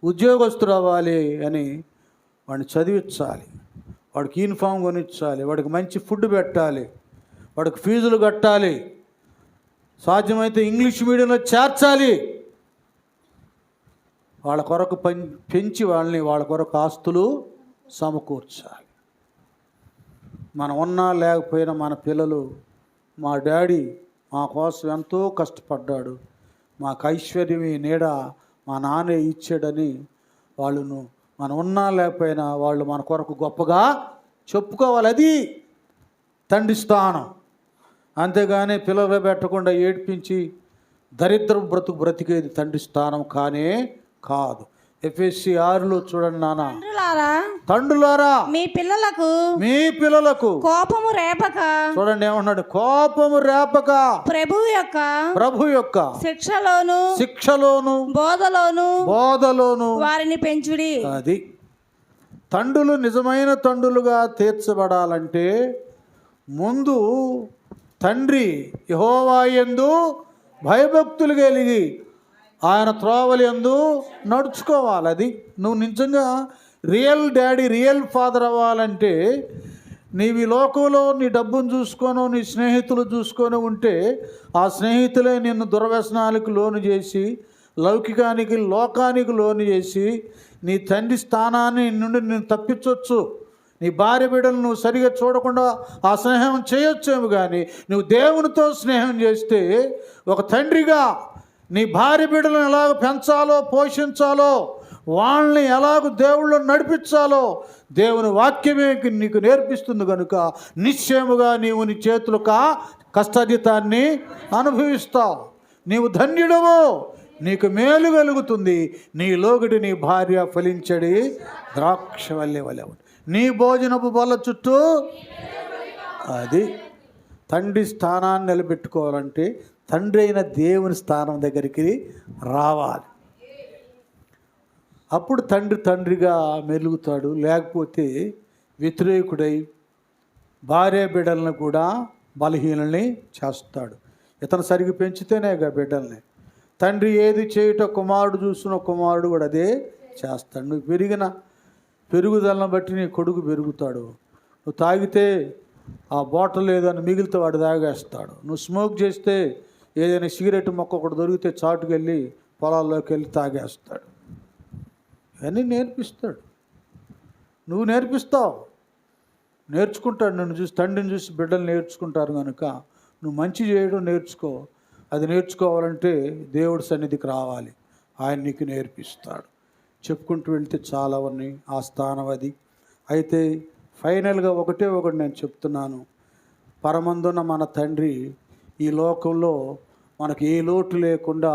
ఉద్యోగస్తుడు అవ్వాలి అని వాడిని చదివించాలి. వాడికి యూనిఫామ్ కొనిచ్చాలి, వాడికి మంచి ఫుడ్ పెట్టాలి, వాడికి ఫీజులు కట్టాలి, సాధ్యమైతే ఇంగ్లీష్ మీడియంలో చేర్చాలి. వాళ్ళ కొరకు పెంచి వాళ్ళ కొరకు ఆస్తులు సమకూర్చాలి. మనం ఉన్నా లేకపోయినా మన పిల్లలు, మా డాడీ మా కోసం ఎంతో కష్టపడ్డాడు, మాకు ఐశ్వర్యమే నీడ మా నాన్నే ఇచ్చాడని వాళ్ళను మనం ఉన్నా లేకపోయినా వాళ్ళు మన కొరకు గొప్పగా చెప్పుకోవాలి. అది తండ్రి స్థానం. అంతేగాని పిల్లలు పెట్టకుండా ఏడ్పించి దరిద్రం బ్రతికేది తండ్రి స్థానం కానే కాదు. ఎఫెసీ 6లో చూడండి నాన్న, తండ్రులారా మీ పిల్లలకు కోపము రేపక, చూడండి ఏమన్నాడు? కోపము రేపక ప్రభు యొక్క శిక్షలోను బోధలోను వారిని పెంచుడి. అది తండ్రులు నిజమైన తండ్రులుగా తీర్చబడాలంటే ముందు తండ్రి యెహోవా యందు భయభక్తులు కలిగి ఆయన త్రోవలు యందు నడుచుకోవాలి. అది నువ్వు నిజంగా రియల్ డాడీ, రియల్ ఫాదర్ అవ్వాలంటే నీవు ఈ లోకంలో నీ డబ్బును చూసుకొని, నీ స్నేహితులు చూసుకొని ఉంటే ఆ స్నేహితులే నిన్ను దుర్వ్యసనాలకు లోను చేసి లౌకికానికి లోకానికి లోను చేసి నీ తండ్రి స్థానాన్ని నుండి నేను తప్పించవచ్చు. నీ భార్య బిడ్డలు నువ్వు సరిగా చూడకుండా ఆ స్నేహం చేయొచ్చేమో, కానీ నువ్వు దేవునితో స్నేహం చేస్తే ఒక తండ్రిగా నీ భార్య బిడ్డలను ఎలాగ పెంచాలో పోషించాలో వాళ్ళని ఎలాగ దేవుళ్ళు నడిపించాలో దేవుని వాక్యమే నీకు నేర్పిస్తుంది. కనుక నిశ్చయముగా నీవు నీ చేతులకు కష్టాజితాన్ని అనుభవిస్తావు. నీవు ధన్యుడవు, నీకు మేలు కలుగుతుంది. నీ లోగిడి నీ భార్య ఫలించడి ద్రాక్ష వల్లే వలె, నీ భోజనపు బల్ల చుట్టూ. అది తండ్రి స్థానాన్ని నిలబెట్టుకోవాలంటే తండ్రి అయిన దేవుని స్థానం దగ్గరికి రావాలి. అప్పుడు తండ్రిగా మెలుగుతాడు. లేకపోతే వ్యతిరేకుడై భార్య బిడ్డలను కూడా బలహీనల్ని చేస్తాడు. ఇతను సరిగ్గా పెంచితేనేగా బిడ్డల్ని. తండ్రి ఏది చేయుట కుమారుడు చూసిన కుమారుడు కూడా అదే చేస్తాడు. నువ్వు పెరుగుదలను బట్టి నీ కొడుకు పెరుగుతాడు. నువ్వు తాగితే ఆ బాటిల్ ఏదైనా మిగిలితే వాడు తాగేస్తాడు. నువ్వు స్మోక్ చేస్తే ఏదైనా సిగరెట్ మొక్క ఒకటి దొరికితే చాటుకు వెళ్ళి పొలాల్లోకి వెళ్ళి తాగేస్తాడు. ఇవన్నీ నేర్పిస్తాడు. నువ్వు నేర్పిస్తావు, నేర్చుకుంటాడు. నన్ను చూసి తండ్రిని చూసి బిడ్డలు నేర్చుకుంటారు. కనుక నువ్వు మంచి చేయడం నేర్చుకో. అది నేర్చుకోవాలంటే దేవుడి సన్నిధికి రావాలి, ఆయన నీకు నేర్పిస్తాడు. చెప్పుకుంటూ వెళ్తే చాలా ఉన్నాయి ఆ స్థానం అది. అయితే ఫైనల్గా ఒకటి నేను చెప్తున్నాను. పరమందున్న మన తండ్రి ఈ లోకంలో మనకి ఏ లోటు లేకుండా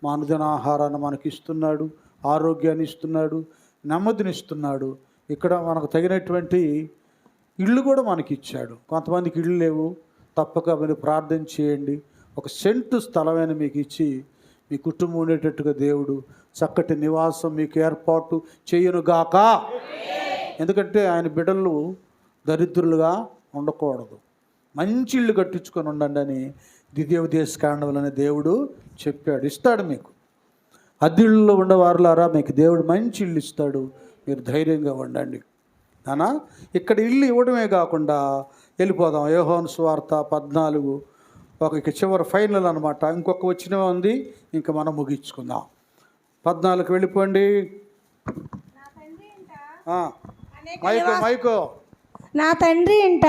మా అనుదిన ఆహారాన్ని మనకి ఇస్తున్నాడు, ఆరోగ్యాన్ని ఇస్తున్నాడు, నెమ్మదిని ఇస్తున్నాడు. ఇక్కడ మనకు తగినటువంటి ఇళ్ళు కూడా మనకి ఇచ్చాడు. కొంతమందికి ఇళ్ళు లేవు, తప్పక మీరు ప్రార్థన చేయండి. ఒక సెంటు స్థలమైన మీకు ఇచ్చి మీ కుటుంబం ఉండేటట్టుగా దేవుడు చక్కటి నివాసం మీకు ఏర్పాటు చేయునుగాక. ఎందుకంటే ఆయన బిడ్డలు దరిద్రులుగా ఉండకూడదు, మంచి ఇళ్ళు కట్టించుకొని ఉండండి అని ద్వితీయోపదేశకాండములు అనే దేవుడు చెప్పాడు. ఇస్తాడు మీకు. అద్దెళ్ళలో ఉండేవారులారా మీకు దేవుడు మంచి ఇల్లు ఇస్తాడు, మీరు ధైర్యంగా ఉండండి. నానా ఇక్కడ ఇల్లు ఇవ్వడమే కాకుండా వెళ్ళిపోదాం. యోహాను సువార్త 14 ఇక చివరి ఫైనల్ అనమాట. ఇంకొక వచ్చిన ఉంది, ఇంకా మనం ముగించుకుందాం. 14 వెళ్ళిపోండి. మైకో నా తండ్రి ఇంట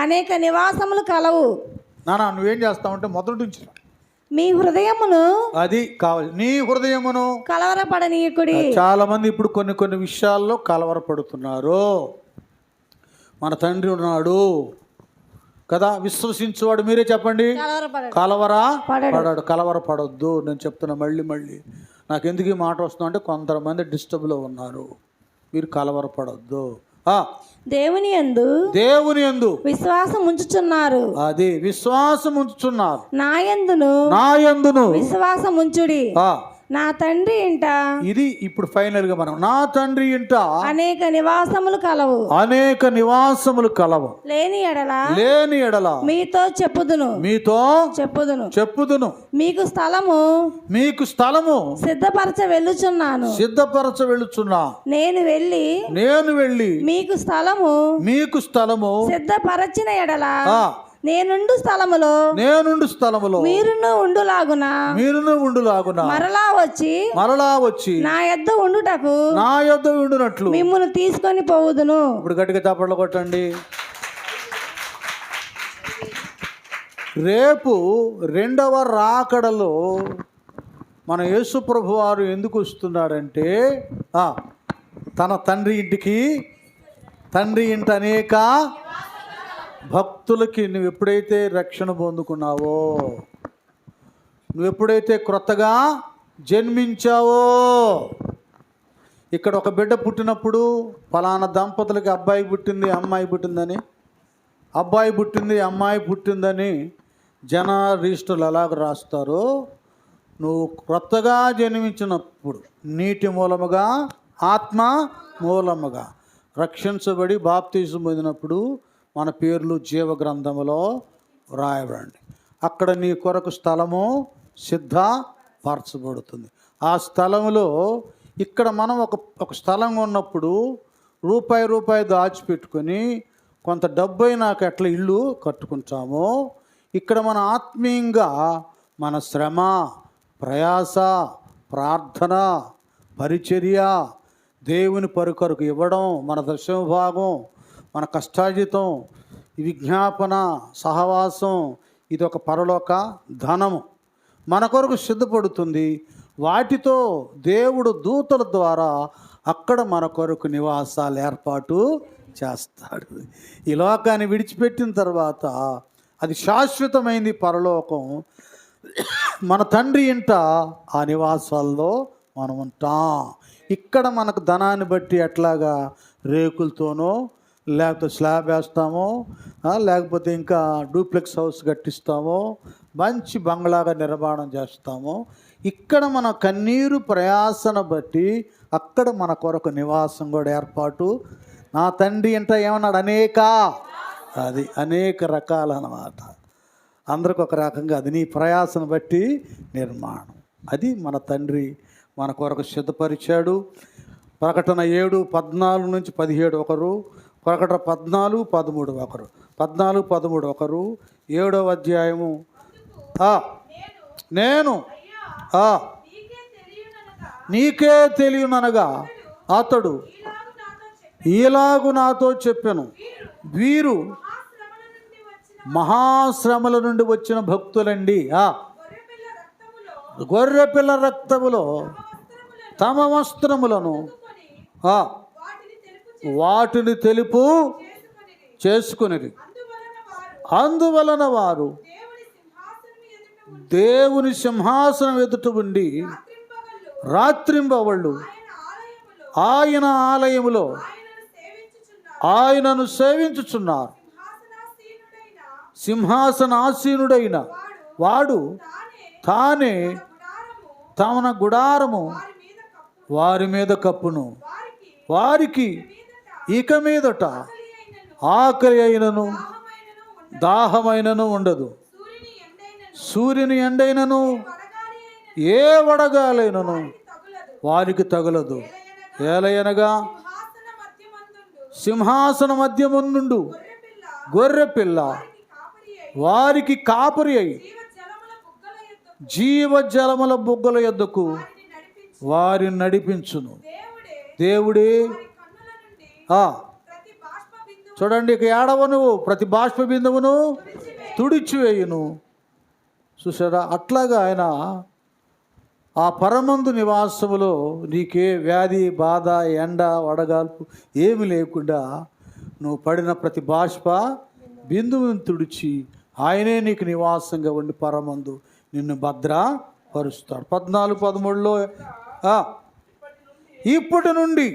అనేక నివాసములు కలవు. నానా నువ్వేం చేస్తావంటే మొదటి నుంచి మీ హృదయమును, అది కావాలి, నీ హృదయమును కలవరపడనీయకుడి. చాలా మంది ఇప్పుడు కొన్ని విషయాల్లో కలవరపడుతున్నారు. మన తండ్రి ఉన్నాడు కదా, విశ్వసించేవాడు. మీరే చెప్పండి, కలవరపడొద్దు. నేను చెప్తున్నా మళ్ళీ నాకు ఎందుకు ఈ మాట వస్తుందో అంటే కొంతమంది డిస్టర్బ్లో ఉన్నారు. మీరు కలవరపడొద్దు. దేవుని యందు విశ్వాసం ఉంచుచున్నారు. అది విశ్వాసం ఉంచుచున్నారు. నా యందును విశ్వాసం ఉంచుడి. నా తండ్రి ఇంట, ఇది ఇప్పుడు ఫైనల్ గా మనం, నా తండ్రి ఇంట అనేక నివాసములు కలవు. లేని ఎడల మీతో చెప్పుదును. మీకు స్థలము సిద్ధపరచ వెళ్ళుచున్నా. నేను వెళ్ళి మీకు స్థలము సిద్ధపరచిన ఎడల నేనుండు స్థలములో మీరును ఉండులాగున మరలా వచ్చి నా యొద్ద ఉండునట్లు మిమ్మును తీసుకొని పోవుదును. ఇప్పుడు గట్టిగా చప్పట్లు కొట్టండి. రేపు రెండవ రాకడలో మన యేసు ప్రభు వారు ఎందుకు వస్తున్నాడంటే తన తండ్రి ఇంట అనేక భక్తులకి నువ్వు ఎప్పుడైతే రక్షణ పొందుకున్నావో, నువ్వు ఎప్పుడైతే క్రొత్తగా జన్మించావో, ఇక్కడ ఒక బిడ్డ పుట్టినప్పుడు ఫలానా దంపతులకి అబ్బాయి పుట్టింది అమ్మాయి పుట్టిందని జన రిజిస్టర్లు ఎలాగ రాస్తారో, నువ్వు క్రొత్తగా జన్మించినప్పుడు నీటి మూలముగా ఆత్మ మూలముగా రక్షించబడి బాప్తిజం పొందినప్పుడు మన పేర్లు జీవగ్రంథములో రాయబడండి. అక్కడ నీ కొరకు స్థలము సిద్ధపరచబడుతుంది. ఆ స్థలములో ఇక్కడ మనం ఒక స్థలం ఉన్నప్పుడు రూపాయి దాచిపెట్టుకొని కొంత డబ్బు నాకు ఎట్లా ఇల్లు కట్టుకుంటామో, ఇక్కడ మన ఆత్మీయంగా మన శ్రమ ప్రయాస ప్రార్థన, పరిచర్య, దేవుని కొరకు ఇవ్వడం, మన దశమ భాగం, మన కష్టార్జితం, ఈ విజ్ఞాపన, సహవాసం, ఇది ఒక పరలోక ధనము మన కొరకు సిద్ధపడుతుంది. వాటితో దేవుడు దూతల ద్వారా అక్కడ మన కొరకు నివాసాలు ఏర్పాటు చేస్తాడు. ఈ లోకాన్ని విడిచిపెట్టిన తర్వాత అది శాశ్వతమైంది పరలోకం. మన తండ్రి ఇంట ఆ నివాసాల్లో మనం ఉంటాం. ఇక్కడ మనకు ధనాన్ని బట్టి ఎట్లాగా రేకులతోనో లేకపోతే స్లాబ్ వేస్తామో, లేకపోతే ఇంకా డూప్లెక్స్ హౌస్ కట్టిస్తామో, మంచి బంగ్లాగా నిర్మాణం చేస్తామో, ఇక్కడ మన కన్నీరు ప్రయాసన బట్టి అక్కడ మన కొరకు నివాసం కూడా ఏర్పాటు. నా తండ్రి ఇంట ఏమన్నాడు? అది అనేక రకాలన్నమాట. అందరికి ఒక రకంగా అది నీ ప్రయాసను బట్టి నిర్మాణం. అది మన తండ్రి మన కొరకు సిద్ధపరిచాడు. ప్రకటన 7:14-17 ఒకరు, ప్రకటన 14:13 ఒకరు, 14:13 ఒకరు, 7వ అధ్యాయము. నేను నీకే తెలియననగా అతడు ఈలాగు నాతో చెప్పెను, వీరు మహాశ్రమల నుండి వచ్చిన భక్తులండి. గొర్రెపిల్ల రక్తములో తమ వస్త్రములను వాటిని తెలుపు చేసుకునేది. అందువలన వారు దేవుని సింహాసనం ఎదుట ఉండి రాత్రింబవళ్ళు ఆయన ఆలయములో ఆయనను సేవించుచున్నారు. సింహాసనాసీనుడైన వాడు తానే తన గుడారము వారి మీద కప్పును. వారికి ఇక మీదట ఆకలి అయినను దాహమైనను ఉండదు. సూర్యుని ఎండైనను ఏ వడగాలైనను వారికి తగులదు. ఏలయనగా సింహాసన మధ్యముండు గొర్రెపిల్ల వారికి కాపరి అయి జీవజలముల బుగ్గల యొద్దకు వారిని నడిపించును. దేవుడే చూడండి, ఇక ఏడవను ప్రతి బాష్ప బిందువును తుడిచివేయును. చూసారా? అట్లాగా ఆయన ఆ పరమందు నివాసములో నీకే వ్యాధి, బాధ, ఎండ, వడగాల్పు ఏమి లేకుండా నువ్వు పడిన ప్రతి బాష్ప బిందువును తుడిచి ఆయనే నీకు నివాసంగా ఉండి పరమందు నిన్ను భద్రపరుస్తాడు. 14:13 ఇప్పటి నుండి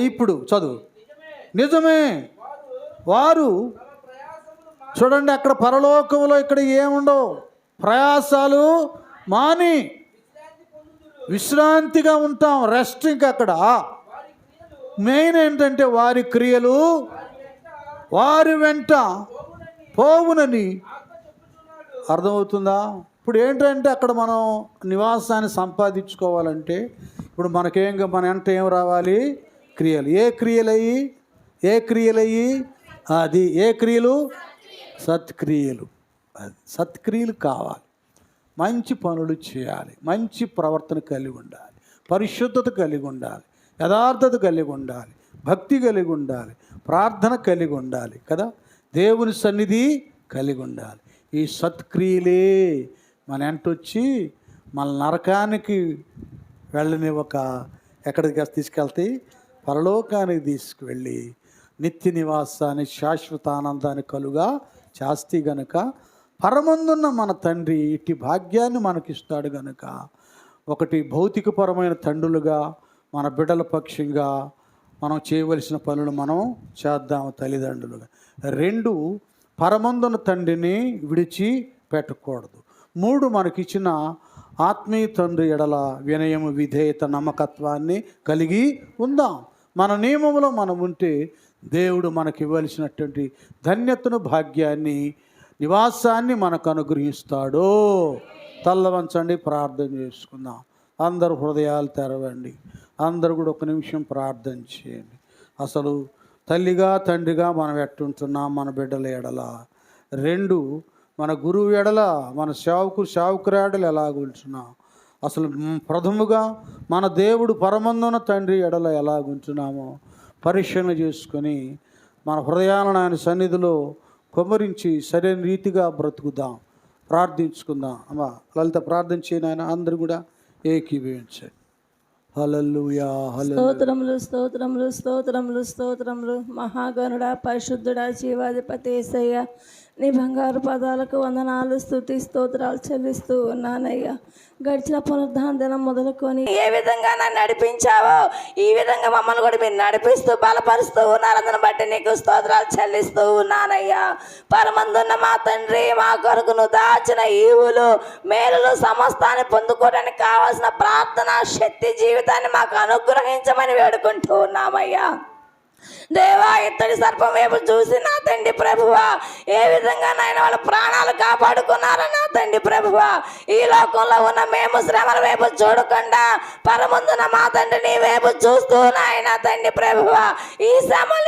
ఇప్పుడు చదువు. నిజమే, వారు చూడండి అక్కడ పరలోకంలో ఇక్కడ ఏముండవు, ప్రయాసాలు మాని విశ్రాంతిగా ఉంటాం, రెస్ట్. ఇంకా అక్కడ మెయిన్ ఏంటంటే వారి క్రియలు వారి వెంట పోవునని. అర్థమవుతుందా? ఇప్పుడు ఏంటంటే అక్కడ మనం నివాసాన్ని సంపాదించుకోవాలంటే ఇప్పుడు మన వెంట ఏం రావాలి? క్రియలు. ఏ క్రియలయ్యి అది ఏ క్రియలు? సత్క్రియలు. అది సత్క్రియలు కావాలి. మంచి పనులు చేయాలి, మంచి ప్రవర్తన కలిగి ఉండాలి, పరిశుద్ధత కలిగి ఉండాలి, యథార్థత కలిగి ఉండాలి, భక్తి కలిగి ఉండాలి, ప్రార్థన కలిగి ఉండాలి కదా, దేవుని సన్నిధి కలిగి ఉండాలి. ఈ సత్క్రియలే మన వెంటొచ్చి మన నరకానికి వెళ్ళనివ్వక ఎక్కడికి తీసుకెళ్తాయి? పరలోకానికి తీసుకువెళ్ళి నిత్య నివాసాన్ని, శాశ్వత ఆనందాన్ని కలుగా చేస్తే గనుక పరమందున్న మన తండ్రి ఇట్టి భాగ్యాన్ని మనకిస్తాడు గనుక ఒకటి భౌతికపరమైన తండ్రులుగా మన బిడ్డల పక్షంగా మనం చేయవలసిన పనులు మనం చేద్దాము తల్లిదండ్రులుగా. 2 పరమందున్న తండ్రిని విడిచి పెట్టకూడదు. 3 మనకిచ్చిన ఆత్మీయ తండ్రి ఎడల వినయము, విధేయత, నమ్మకత్వాన్ని కలిగి ఉందాం. మన నియమంలో మనం ఉంటే దేవుడు మనకి ఇవ్వవలసినటువంటి ధన్యతను, భాగ్యాన్ని, నివాసాన్ని మనకు అనుగ్రహిస్తాడు. తల్ల వంచండి, ప్రార్థన చేసుకుందాం. అందరూ హృదయాలు తెరవండి. అందరూ కూడా ఒక నిమిషం ప్రార్థన చేయండి. అసలు తల్లిగా తండ్రిగా మనం ఎట్టుంటున్నాం మన బిడ్డల ఎడల. 2 మన గురువు ఎడల మన సేవకురాడలు ఎలాగుంటున్నాం. అసలు ప్రథముగా మన దేవుడు పరమందున తండ్రి ఎడల ఎలాగుంటున్నామో పరిశీలన చేసుకొని మన హృదయాలను ఆయన సన్నిధిలో కుమ్మరించి సరైన రీతిగా బ్రతుకుదాం. ప్రార్థించుకుందాం. అమ్మా లలిత ప్రార్థన చేయని ఆయన అందరూ కూడా ఏకీభవించండి. హల్లెలూయా స్తోత్రములు స్తోత్రములు స్తోత్రములు స్తోత్రములు. మహాగణుడా, పరిశుద్ధుడా, జీవాధిపతి యేసయ్య, నీ బంగారు పదాలకు వందనాలు, స్తుతి స్తోత్రాలు చెల్లిస్తూ ఉన్నానయ్యా. గడిచిన పునరుద్ధాన దినం మొదలుకొని ఏ విధంగా నన్ను నడిపించావో ఈ విధంగా మమ్మల్ని కూడా మీరు నడిపిస్తూ బలపరుస్తూ ఉన్నారు. అందుని బట్టి నీకు స్తోత్రాలు చెల్లిస్తూ ఉన్నానయ్యా. పరమందున్న మా తండ్రి, మా కొరకు నువ్వు దాచిన ఈవులు మేలులు సమస్తాన్ని పొందుకోవడానికి కావాల్సిన ప్రార్థన శక్తి జీవితాన్ని మాకు అనుగ్రహించమని వేడుకుంటూ ఉన్నామయ్యా. దేవా, ఇత్తడి సర్పం వైపు చూసి నా తండ్రి ప్రభువా ఏ విధంగా నాయన వాళ్ళ ప్రాణాలు కాపాడుకున్నారో నా తండ్రి ప్రభువా, ఈ లోకంలో ఉన్న మేము శ్రమల వైపు చూడకుండా పరమందున మా తండ్రి నీ వైపు చూస్తూ నాయన తండ్రి ప్రభువా ఈ శ్రమలు